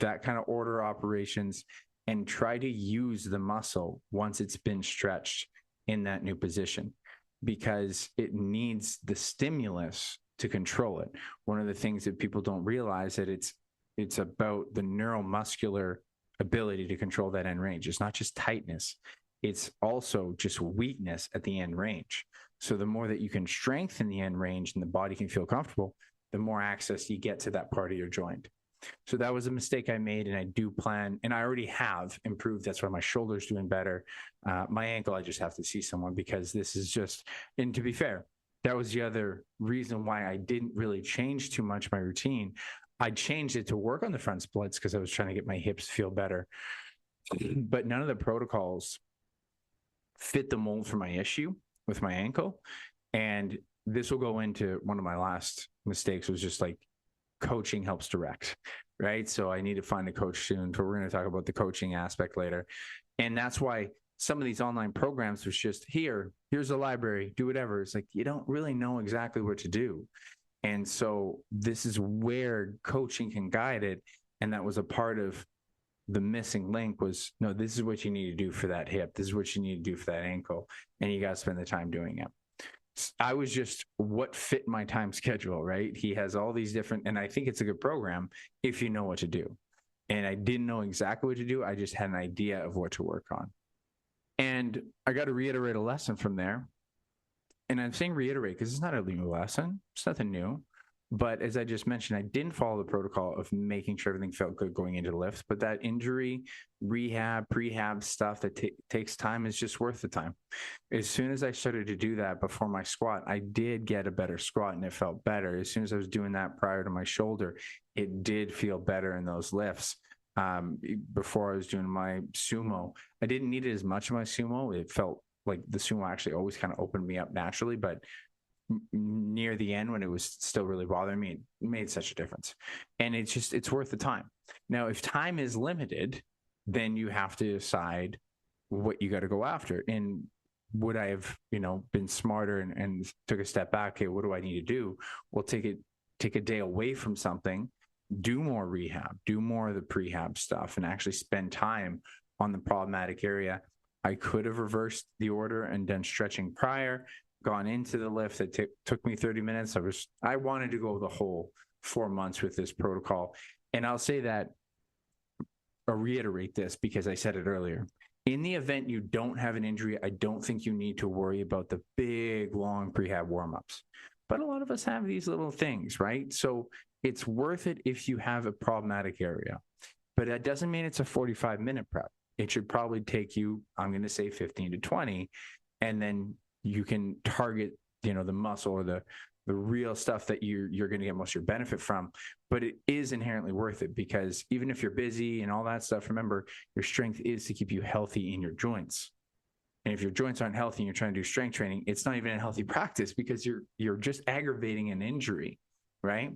that kind of order operations and try to use the muscle once it's been stretched in that new position, because it needs the stimulus to control it. One of the things that people don't realize that it's about the neuromuscular ability to control that end range. It's not just tightness. It's also just weakness at the end range. So the more that you can strengthen the end range and the body can feel comfortable, the more access you get to that part of your joint. So that was a mistake I made, and I do plan, and I already have improved. That's why my shoulder's doing better. My ankle, I just have to see someone, because this is just, and to be fair, that was the other reason why I didn't really change too much my routine. I changed it to work on the front splits because I was trying to get my hips feel better. But none of the protocols fit the mold for my issue with my ankle. And this will go into one of my last mistakes, was just like coaching helps direct, right? So I need to find a coach soon. But we're going to talk about the coaching aspect later. And that's why some of these online programs was just here's a library, do whatever. It's like, you don't really know exactly what to do. And so this is where coaching can guide it. And that was a part of the missing link was, no, this is what you need to do for that hip. This is what you need to do for that ankle. And you got to spend the time doing it. I was just what fit my time schedule, right? He has all these different, and I think it's a good program if you know what to do. And I didn't know exactly what to do. I just had an idea of what to work on. And I got to reiterate a lesson from there. And I'm saying reiterate because it's not a new lesson. It's nothing new. But as I just mentioned, I didn't follow the protocol of making sure everything felt good going into the lifts. But that injury, rehab, prehab stuff that takes time is just worth the time. As soon as I started to do that before my squat, I did get a better squat and it felt better. As soon as I was doing that prior to my shoulder, it did feel better in those lifts. Before I was doing my sumo, I didn't need it as much of my sumo. It felt like the sumo actually always kind of opened me up naturally, but near the end when it was still really bothering me, it made such a difference. And it's worth the time. Now, if time is limited, then you have to decide what you got to go after. And would I have, been smarter and took a step back? Okay, what do I need to do? Well, take a day away from something, do more rehab, do more of the prehab stuff, and actually spend time on the problematic area. I could have reversed the order and done stretching prior, gone into the lift that took me 30 minutes. I wanted to go the whole 4 months with this protocol. And I'll say that, or reiterate this because I said it earlier. In the event you don't have an injury, I don't think you need to worry about the big, long prehab warm-ups. But a lot of us have these little things, right? So it's worth it if you have a problematic area. But that doesn't mean it's a 45-minute prep. It should probably take you, I'm going to say 15 to 20, and then you can target, the muscle or the real stuff that you're going to get most of your benefit from. But it is inherently worth it because even if you're busy and all that stuff, remember, your strength is to keep you healthy in your joints. And if your joints aren't healthy and you're trying to do strength training, it's not even a healthy practice because you're just aggravating an injury, right?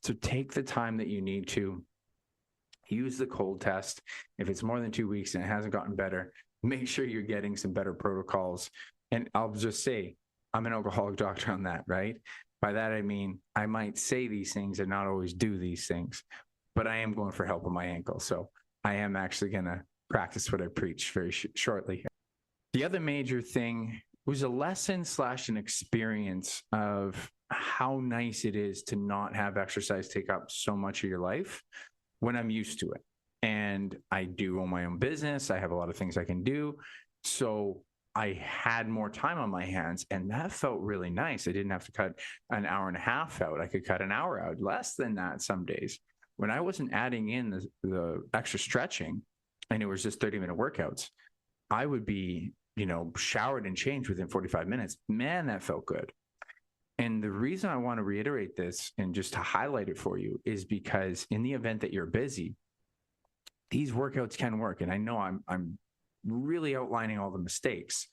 So take the time that you need to use the cold test. If it's more than 2 weeks and it hasn't gotten better, make sure you're getting some better protocols. And I'll just say, I'm an alcoholic doctor on that, right? By that, I mean, I might say these things and not always do these things, but I am going for help with my ankle. So I am actually going to practice what I preach very shortly. The other major thing was a lesson / an experience of how nice it is to not have exercise take up so much of your life when I'm used to it. And I do own my own business. I have a lot of things I can do. So I had more time on my hands and that felt really nice. I didn't have to cut an hour and a half out. I could cut an hour out, less than that some days. When I wasn't adding in the extra stretching and it was just 30-minute workouts, I would be, showered and changed within 45 minutes. Man, that felt good. And the reason I want to reiterate this and just to highlight it for you is because in the event that you're busy, these workouts can work. And I know I'm really outlining all the mistakes,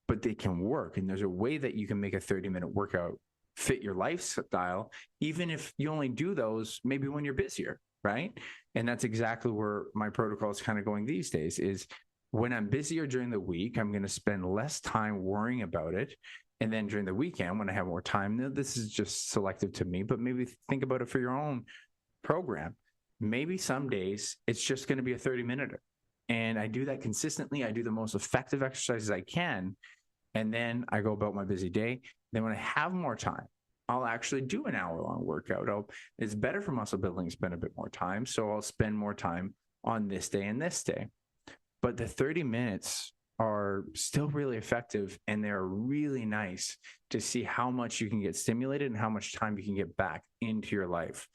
but they can work. And there's a way that you can make a 30-minute workout fit your lifestyle, even if you only do those maybe when you're busier, right? And that's exactly where my protocol is kind of going these days is when I'm busier during the week, I'm going to spend less time worrying about it. And then during the weekend, when I have more time, this is just selective to me, but maybe think about it for your own program. Maybe some days it's just going to be a 30-minute. And I do that consistently. I do the most effective exercises I can. And then I go about my busy day. Then when I have more time, I'll actually do an hour-long workout. It's better for muscle building to spend a bit more time. So I'll spend more time on this day and this day. But the 30 minutes are still really effective. And they're really nice to see how much you can get stimulated and how much time you can get back into your life.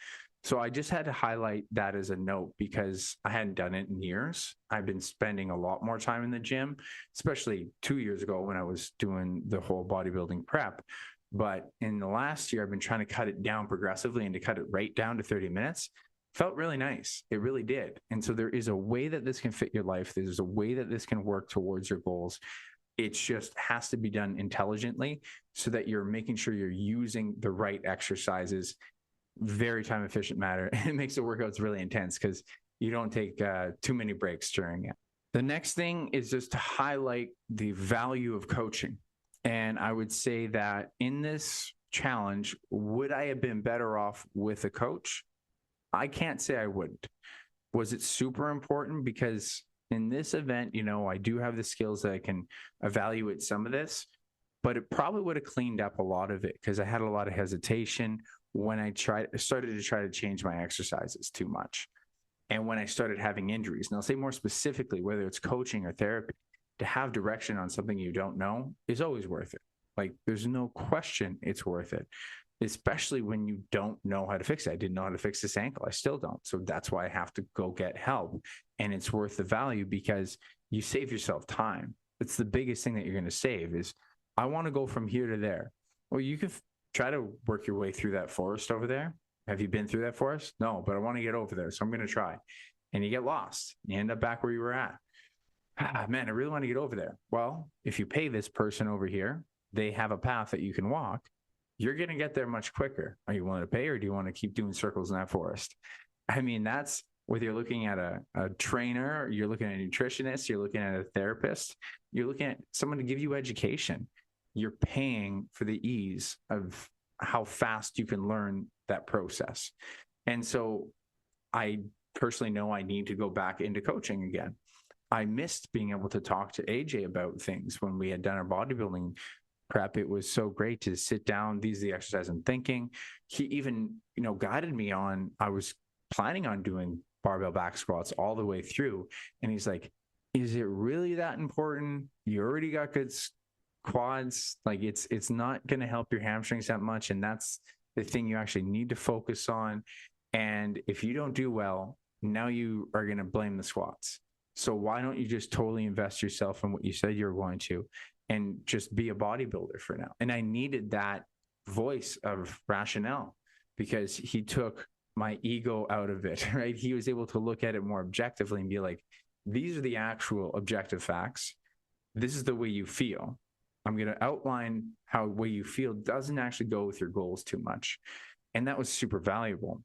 So I just had to highlight that as a note because I hadn't done it in years. I've been spending a lot more time in the gym, especially 2 years ago when I was doing the whole bodybuilding prep. But in the last year, I've been trying to cut it down progressively and to cut it right down to 30 minutes. felt really nice. It really did. And so there is a way that this can fit your life. There's a way that this can work towards your goals. It just has to be done intelligently so that you're making sure you're using the right exercises. Very time efficient matter. It makes the workouts really intense because you don't take too many breaks during it. The next thing is just to highlight the value of coaching. And I would say that in this challenge, would I have been better off with a coach? I can't say I wouldn't. Was it super important? Because in this event, I do have the skills that I can evaluate some of this, but it probably would have cleaned up a lot of it because I had a lot of hesitation when I started to try to change my exercises too much. And when I started having injuries, and I'll say more specifically, whether it's coaching or therapy, to have direction on something you don't know is always worth it. Like, there's no question it's worth it, especially when you don't know how to fix it. I didn't know how to fix this ankle. I still don't. So that's why I have to go get help. And it's worth the value because you save yourself time. It's the biggest thing that you're going to save is, I want to go from here to there. Well, you can try to work your way through that forest over there. Have you been through that forest? No, but I want to get over there. So I'm going to try. And you get lost. You end up back where you were at. Man, I really want to get over there. Well, if you pay this person over here, they have a path that you can walk. You're going to get there much quicker. Are you willing to pay, or do you want to keep doing circles in that forest? I mean, that's whether you're looking at a trainer, you're looking at a nutritionist, you're looking at a therapist, you're looking at someone to give you education. You're paying for the ease of how fast you can learn that process. And so I personally know I need to go back into coaching again. I missed being able to talk to AJ about things when we had done our bodybuilding prep. It was so great to sit down. These are the exercises I'm thinking. He even, guided me on, I was planning on doing barbell back squats all the way through. And he's like, is it really that important? You already got good quads. Like, it's not going to help your hamstrings that much. And that's the thing you actually need to focus on. And if you don't do well, now you are going to blame the squats. So why don't you just totally invest yourself in what you said you were going to and just be a bodybuilder for now? And I needed that voice of rationale because he took my ego out of it, right? He was able to look at it more objectively and be like, these are the actual objective facts. This is the way you feel. I'm going to outline how the way you feel doesn't actually go with your goals too much. And that was super valuable.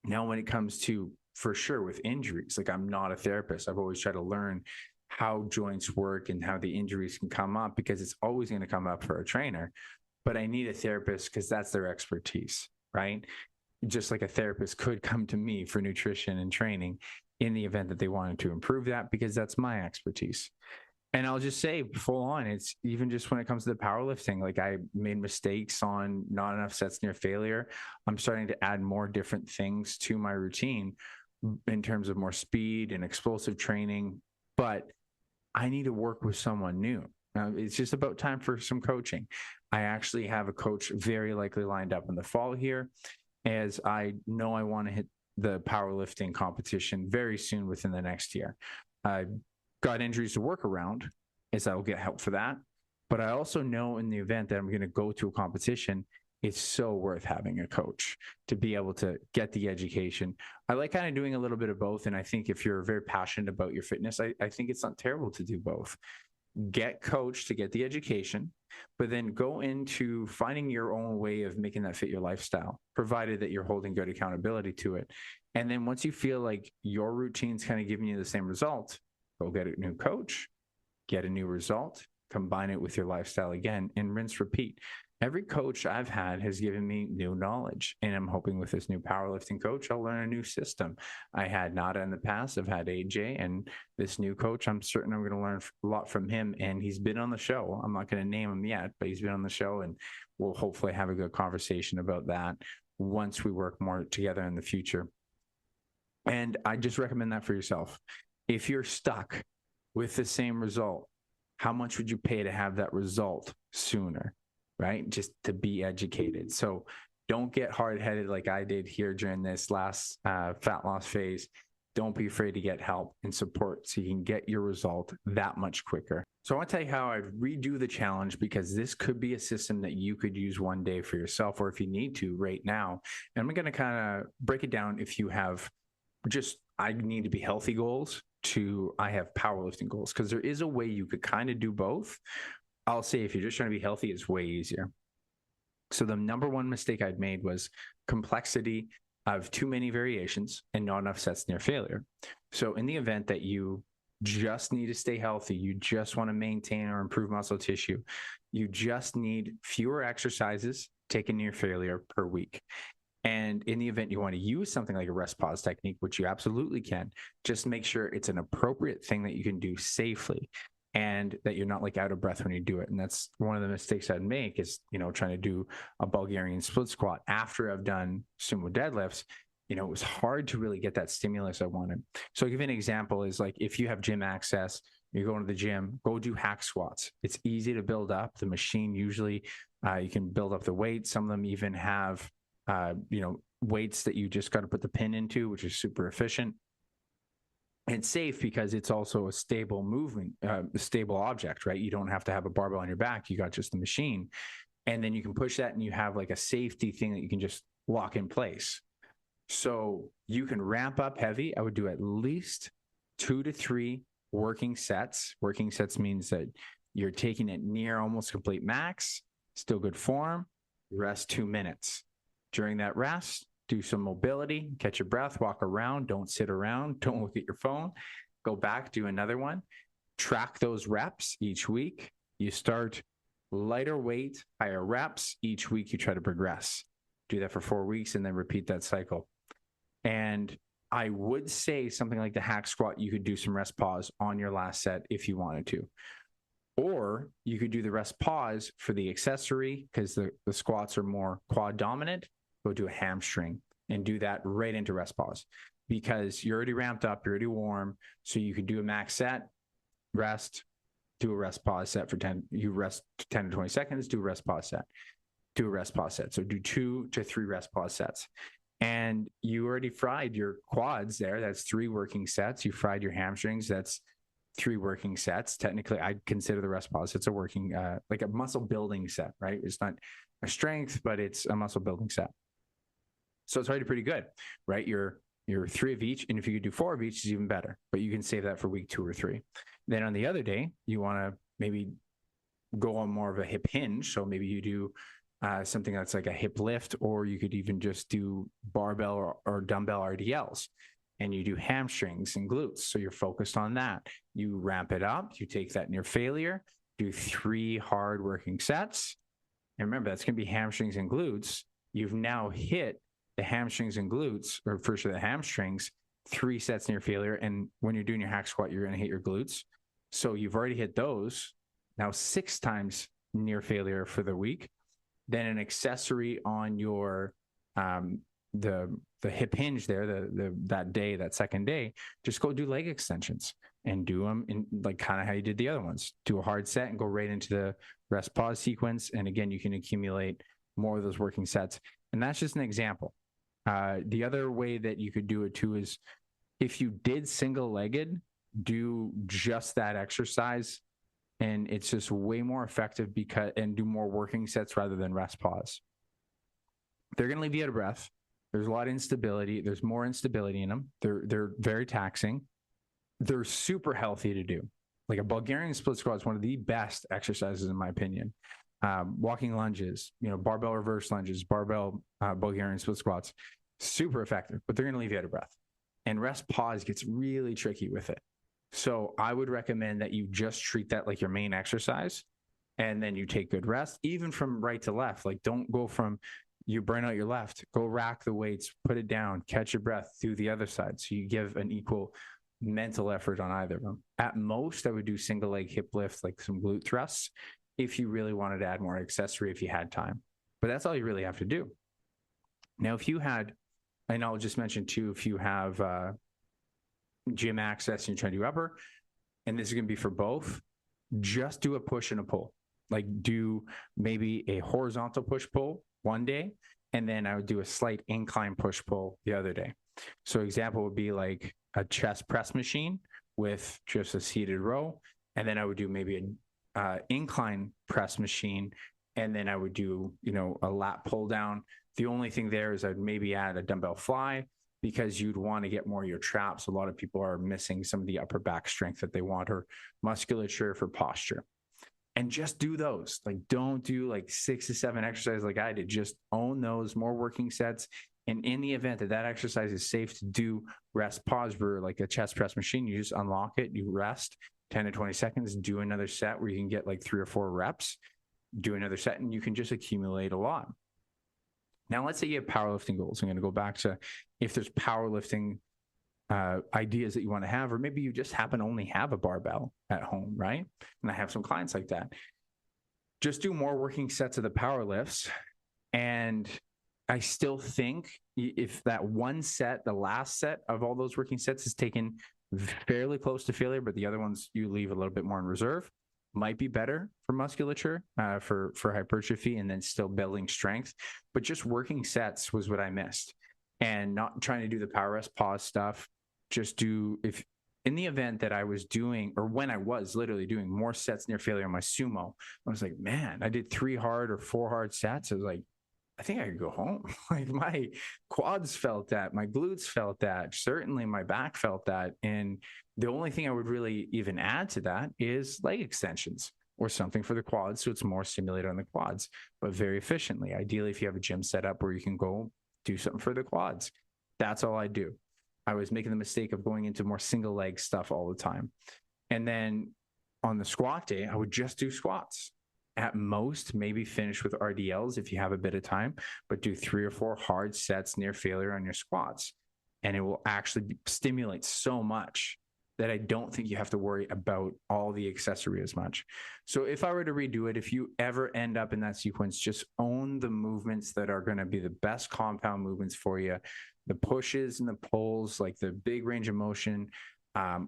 Now, when it comes to, for sure, with injuries, like, I'm not a therapist. I've always tried to learn how joints work and how the injuries can come up because it's always going to come up for a trainer. But I need a therapist because that's their expertise, right? Just like a therapist could come to me for nutrition and training in the event that they wanted to improve that, because that's my expertise. And I'll just say full on, it's even just when it comes to the powerlifting, like, I made mistakes on not enough sets near failure. I'm starting to add more different things to my routine in terms of more speed and explosive training, but I need to work with someone new. Now, it's just about time for some coaching. I actually have a coach very likely lined up in the fall here, as I know I want to hit the powerlifting competition very soon within the next year. Got injuries to work around, as I will get help for that. But I also know in the event that I'm going to go to a competition, it's so worth having a coach to be able to get the education. I like kind of doing a little bit of both. And I think if you're very passionate about your fitness, I think it's not terrible to do both. Get coached to get the education, but then go into finding your own way of making that fit your lifestyle, provided that you're holding good accountability to it. And then once you feel like your routine's kind of giving you the same result, go get a new coach, get a new result, combine it with your lifestyle again, and rinse, repeat. Every coach I've had has given me new knowledge, and I'm hoping with this new powerlifting coach, I'll learn a new system. I had Nada in the past. I've had AJ, and this new coach, I'm certain I'm going to learn a lot from him, and he's been on the show. I'm not going to name him yet, but he's been on the show, and we'll hopefully have a good conversation about that once we work more together in the future. And I just recommend that for yourself. If you're stuck with the same result, how much would you pay to have that result sooner, right? Just to be educated. So don't get hard-headed like I did here during this last fat loss phase. Don't be afraid to get help and support so you can get your result that much quicker. So I want to tell you how I'd redo the challenge, because this could be a system that you could use one day for yourself, or if you need to right now. And I'm going to kind of break it down if you have just, I need to be healthy goals, to I have powerlifting goals, because there is a way you could kind of do both. I'll say if you're just trying to be healthy, it's way easier. So the number one mistake I'd made was complexity of too many variations and not enough sets near failure. So in the event that you just need to stay healthy, you just want to maintain or improve muscle tissue, you just need fewer exercises taken near failure per week. And in the event you want to use something like a rest pause technique, which you absolutely can, just make sure it's an appropriate thing that you can do safely, and that you're not like out of breath when you do it. And that's one of the mistakes I'd make is, trying to do a Bulgarian split squat after I've done sumo deadlifts. It was hard to really get that stimulus I wanted. So I'll give you an example is like, if you have gym access, you're going to the gym, go do hack squats. It's easy to build up. The machine usually, you can build up the weight. Some of them even have, weights that you just got to put the pin into, which is super efficient. And safe because it's also a stable movement, a stable object, right? You don't have to have a barbell on your back. You got just the machine. And then you can push that and you have like a safety thing that you can just lock in place. So you can ramp up heavy. I would do at least 2 to 3 working sets. Working sets means that you're taking it near almost complete max, still good form, rest 2 minutes. During that rest, do some mobility, catch your breath, walk around, don't sit around, don't look at your phone, go back, do another one, track those reps each week. You start lighter weight, higher reps. Each week you try to progress. Do that for 4 weeks and then repeat that cycle. And I would say something like the hack squat, you could do some rest pause on your last set if you wanted to. Or you could do the rest pause for the accessory, because the squats are more quad dominant. Go do a hamstring and do that right into rest pause, because you're already ramped up, you're already warm. So you could do a max set, rest, do a rest pause set for 10. You rest 10 to 20 seconds, do a rest pause set, do a rest pause set. So do 2 to 3 rest pause sets. And you already fried your quads there. That's 3 working sets. You fried your hamstrings. That's 3 working sets. Technically, I'd consider the rest pause. It's a working, like a muscle building set, right? It's not a strength, but it's a muscle building set. So it's already pretty good, right? You're 3 of each. And if you could do 4 of each, is even better, but you can save that for week 2 or 3. Then on the other day, you want to maybe go on more of a hip hinge. So maybe you do something that's like a hip lift, or you could even just do barbell or dumbbell RDLs, and you do hamstrings and glutes. So you're focused on that. You ramp it up. You take that near failure, do 3 hard working sets. And remember, that's going to be hamstrings and glutes. You've now hit the hamstrings and glutes, or first of the hamstrings, 3 sets near failure. And when you're doing your hack squat, you're going to hit your glutes. So you've already hit those. Now 6 times near failure for the week. Then an accessory on your the hip hinge there, that day, that second day, just go do leg extensions and do them in like kind of how you did the other ones. Do a hard set and go right into the rest pause sequence. And again, you can accumulate more of those working sets. And that's just an example. The other way that you could do it too is if you did single-legged, do just that exercise, and it's just way more effective and do more working sets rather than rest pause. They're going to leave you out of breath. There's a lot of instability. There's more instability in them. They're very taxing. They're super healthy to do. Like a Bulgarian split squat is one of the best exercises in my opinion. Walking lunges, barbell reverse lunges, barbell Bulgarian split squats, super effective, but they're going to leave you out of breath. And rest pause gets really tricky with it. So I would recommend that you just treat that like your main exercise, and then you take good rest, even from right to left. Like don't go from you burn out your left, go rack the weights, put it down, catch your breath, do the other side. So you give an equal mental effort on either of them. At most, I would do single leg hip lift, like some glute thrusts, if you really wanted to add more accessory, if you had time. But that's all you really have to do. Now, if you had, and I'll just mention too, if you have gym access and you're trying to do upper, and this is going to be for both, just do a push and a pull. Like do maybe a horizontal push-pull one day, and then I would do a slight incline push-pull the other day. So example would be like a chest press machine with just a seated row, and then I would do maybe an incline press machine, and then I would do, a lat pull down. The only thing there is I'd maybe add a dumbbell fly, because you'd want to get more of your traps. A lot of people are missing some of the upper back strength that they want, or musculature for posture. And just do those. Like, don't do like 6 to 7 exercises like I did. Just own those, more working sets. And in the event that that exercise is safe to do, rest, pause. For like a chest press machine, you just unlock it, you rest 10 to 20 seconds, do another set where you can get like 3 or 4 reps, do another set, and you can just accumulate a lot. Now, let's say you have powerlifting goals. I'm going to go back to if there's powerlifting ideas that you want to have, or maybe you just happen to only have a barbell at home, right? And I have some clients like that. Just do more working sets of the power lifts. And I still think if that one set, the last set of all those working sets is taken fairly close to failure, but the other ones you leave a little bit more in reserve, might be better for musculature, for hypertrophy, and then still building strength. But just working sets was what I missed, and not trying to do the power rest pause stuff. Just do, if in the event that I was doing, or when I was literally doing more sets near failure on my sumo, I was like, man, I did 3 hard or 4 hard sets. I was like, I think I could go home. Like, my quads felt that, my glutes felt that, certainly my back felt that. And the only thing I would really even add to that is leg extensions or something for the quads, so it's more stimulated on the quads, but very efficiently. Ideally, if you have a gym set up where you can go do something for the quads, that's all I do. I was making the mistake of going into more single leg stuff all the time. And then on the squat day, I would just do squats. At most, maybe finish with RDLs if you have a bit of time, but do 3 or 4 hard sets near failure on your squats. And it will actually stimulate so much that I don't think you have to worry about all the accessory as much. So if I were to redo it, if you ever end up in that sequence, just own the movements that are going to be the best compound movements for you. The pushes and the pulls, like the big range of motion.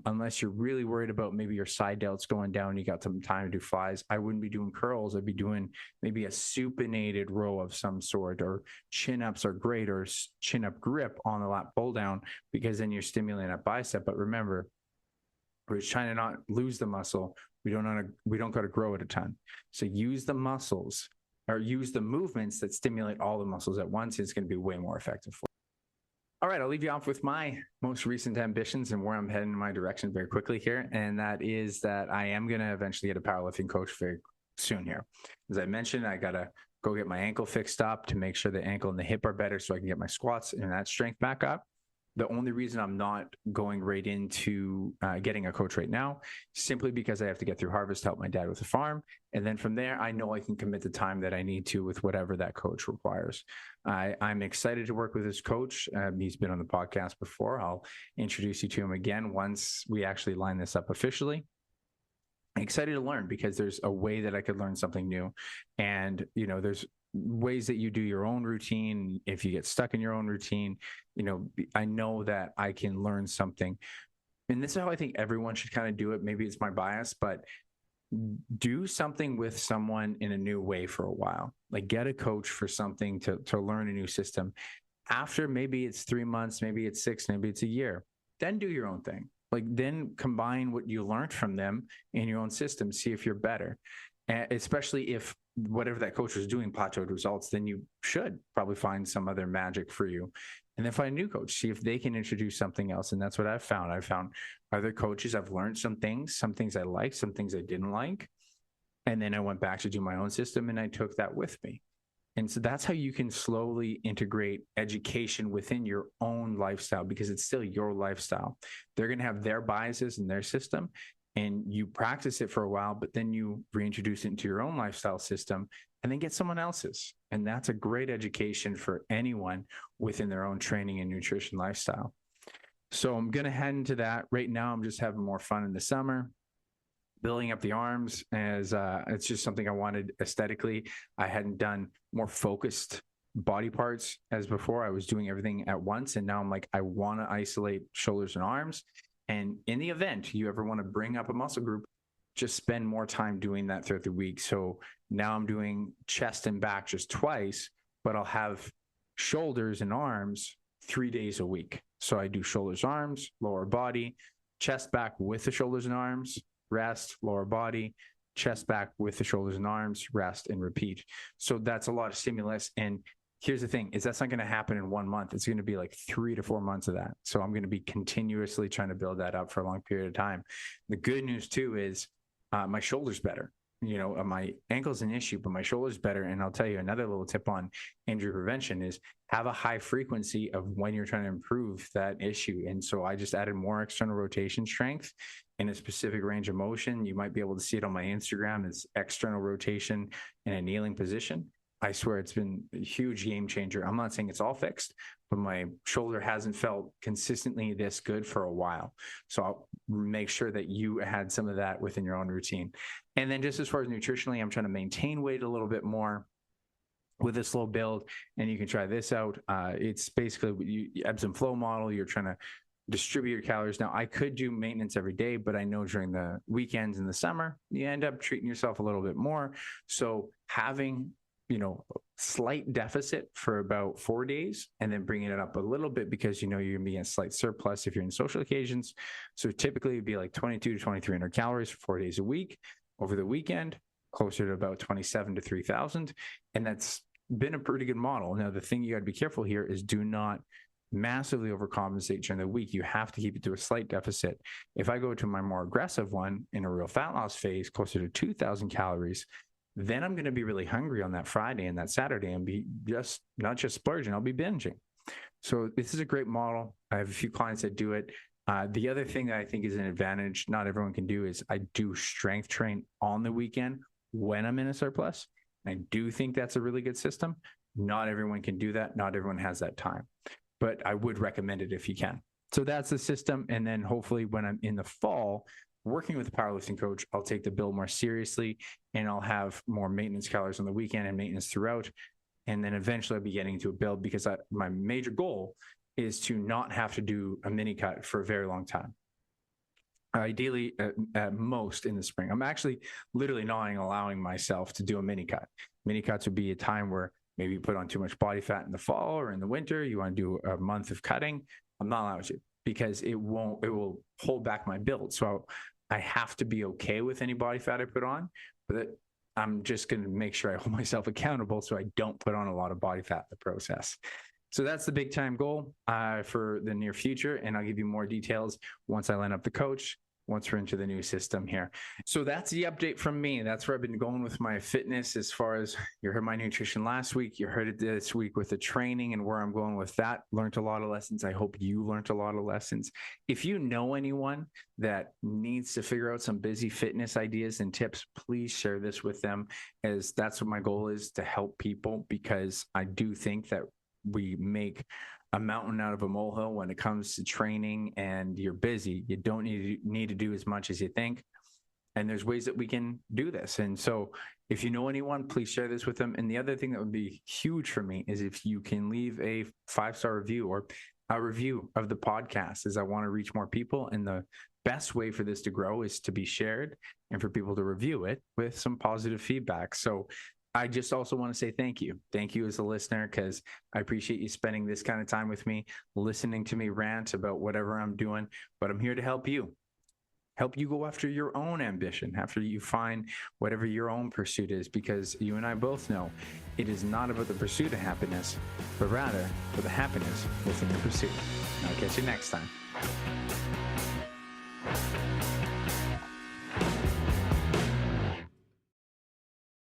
Unless you're really worried about maybe your side delts going down, you got some time to do flies, I wouldn't be doing curls. I'd be doing maybe a supinated row of some sort, or chin ups are great, or chin up grip on the lat pull down, because then you're stimulating that bicep. But remember, we're just trying to not lose the muscle. We don't got to grow it a ton. So use the muscles, or use the movements that stimulate all the muscles at once. It's going to be way more effective for you. All right, I'll leave you off with my most recent ambitions and where I'm heading in my direction very quickly here. And that is that I am going to eventually get a powerlifting coach very soon here. As I mentioned, I got to go get my ankle fixed up to make sure the ankle and the hip are better so I can get my squats and that strength back up. The only reason I'm not going right into getting a coach right now, simply because I have to get through harvest to help my dad with the farm. And then from there, I know I can commit the time that I need to with whatever that coach requires. I'm excited to work with this coach. He's been on the podcast before. I'll introduce you to him again once we actually line this up officially. I'm excited to learn, because there's a way that I could learn something new. And, there's ways that you do your own routine. If you get stuck in your own routine, I know that I can learn something. And this is how I think everyone should kind of do it. Maybe it's my bias, but do something with someone in a new way for a while. Like, get a coach for something to learn a new system. After, maybe it's 3 months, maybe it's 6, maybe it's a year, then do your own thing. Like, then combine what you learned from them in your own system, see if you're better. Especially if whatever that coach was doing plateaued results, then you should probably find some other magic for you. And then find a new coach, see if they can introduce something else. And that's what I've found. I've found other coaches. I've learned some things I liked, some things I didn't like. And then I went back to do my own system, and I took that with me. And so that's how you can slowly integrate education within your own lifestyle, because it's still your lifestyle. They're going to have their biases in their system, and you practice it for a while, but then you reintroduce it into your own lifestyle system and then get someone else's. And that's a great education for anyone within their own training and nutrition lifestyle. So I'm going to head into that. Right now, I'm just having more fun in the summer, building up the arms, as it's just something I wanted aesthetically. I hadn't done more focused body parts as before. I was doing everything at once. And now I'm like, I want to isolate shoulders and arms. And in the event you ever want to bring up a muscle group, just spend more time doing that throughout the week. So now I'm doing chest and back just twice, but I'll have shoulders and arms 3 days a week. So I do shoulders, arms, lower body, chest, back with the shoulders and arms, rest, lower body, chest back with the shoulders and arms, rest and repeat. So that's a lot of stimulus. And here's the thing is that's not going to happen in 1 month. It's going to be like 3 to 4 months of that. So I'm going to be continuously trying to build that up for a long period of time. The good news too is my shoulder's better. My ankle's an issue, but my shoulder's better. And I'll tell you another little tip on injury prevention is have a high frequency of when you're trying to improve that issue. And so I just added more external rotation strength in a specific range of motion. You might be able to see it on my Instagram as external rotation in a kneeling position. I swear it's been a huge game changer. I'm not saying it's all fixed, but my shoulder hasn't felt consistently this good for a while. So I'll make sure that you had some of that within your own routine. And then just as far as nutritionally, I'm trying to maintain weight a little bit more with a slow build. And you can try this out. It's basically ebbs and flow model. You're trying to distribute your calories. Now, I could do maintenance every day, but I know during the weekends in the summer, you end up treating yourself a little bit more. So having slight deficit for about 4 days and then bringing it up a little bit because you're going to be in slight surplus if you're in social occasions. So typically it'd be like 22 to 2300 calories for 4 days a week. Over the weekend, closer to about 27 to 3000. And that's been a pretty good model. Now, the thing you got to be careful here is do not massively overcompensate during the week. You have to keep it to a slight deficit. If I go to my more aggressive one in a real fat loss phase, closer to 2000 calories, then I'm going to be really hungry on that Friday and that Saturday and be not just splurging, I'll be binging. So this is a great model. I have a few clients that do it. The other thing that I think is an advantage not everyone can do is I do strength train on the weekend when I'm in a surplus. I do think that's a really good system. Not everyone can do that. Not everyone has that time, but I would recommend it if you can. So that's the system. And then hopefully when I'm in the fall, working with a powerlifting coach, I'll take the build more seriously and I'll have more maintenance calories on the weekend and maintenance throughout. And then eventually I'll be getting into a build because my major goal is to not have to do a mini cut for a very long time. Ideally, at most in the spring. I'm actually literally not allowing myself to do a mini cut. Mini cuts would be a time where maybe you put on too much body fat in the fall or in the winter. You want to do a month of cutting. I'm not allowed to because it will hold back my build. So I have to be okay with any body fat I put on, but I'm just going to make sure I hold myself accountable so I don't put on a lot of body fat in the process. So that's the big time goal for the near future. And I'll give you more details once I line up the coach, once we're into the new system here. So that's the update from me. That's where I've been going with my fitness as far as you heard my nutrition last week. You heard it this week with the training and where I'm going with that. Learned a lot of lessons. I hope you learned a lot of lessons. If you know anyone that needs to figure out some busy fitness ideas and tips, please share this with them, as that's what my goal is, to help people, because I do think that we make a mountain out of a molehill when it comes to training, and you're busy. You don't need to do as much as you think. And there's ways that we can do this. And so if you know anyone, please share this with them. And the other thing that would be huge for me is if you can leave a 5-star review or a review of the podcast, as I want to reach more people. And the best way for this to grow is to be shared and for people to review it with some positive feedback. So I just also want to say thank you. Thank you as a listener, because I appreciate you spending this kind of time with me, listening to me rant about whatever I'm doing. But I'm here to help you go after your own ambition, after you find whatever your own pursuit is, because you and I both know it is not about the pursuit of happiness, but rather for the happiness within your pursuit. I'll catch you next time.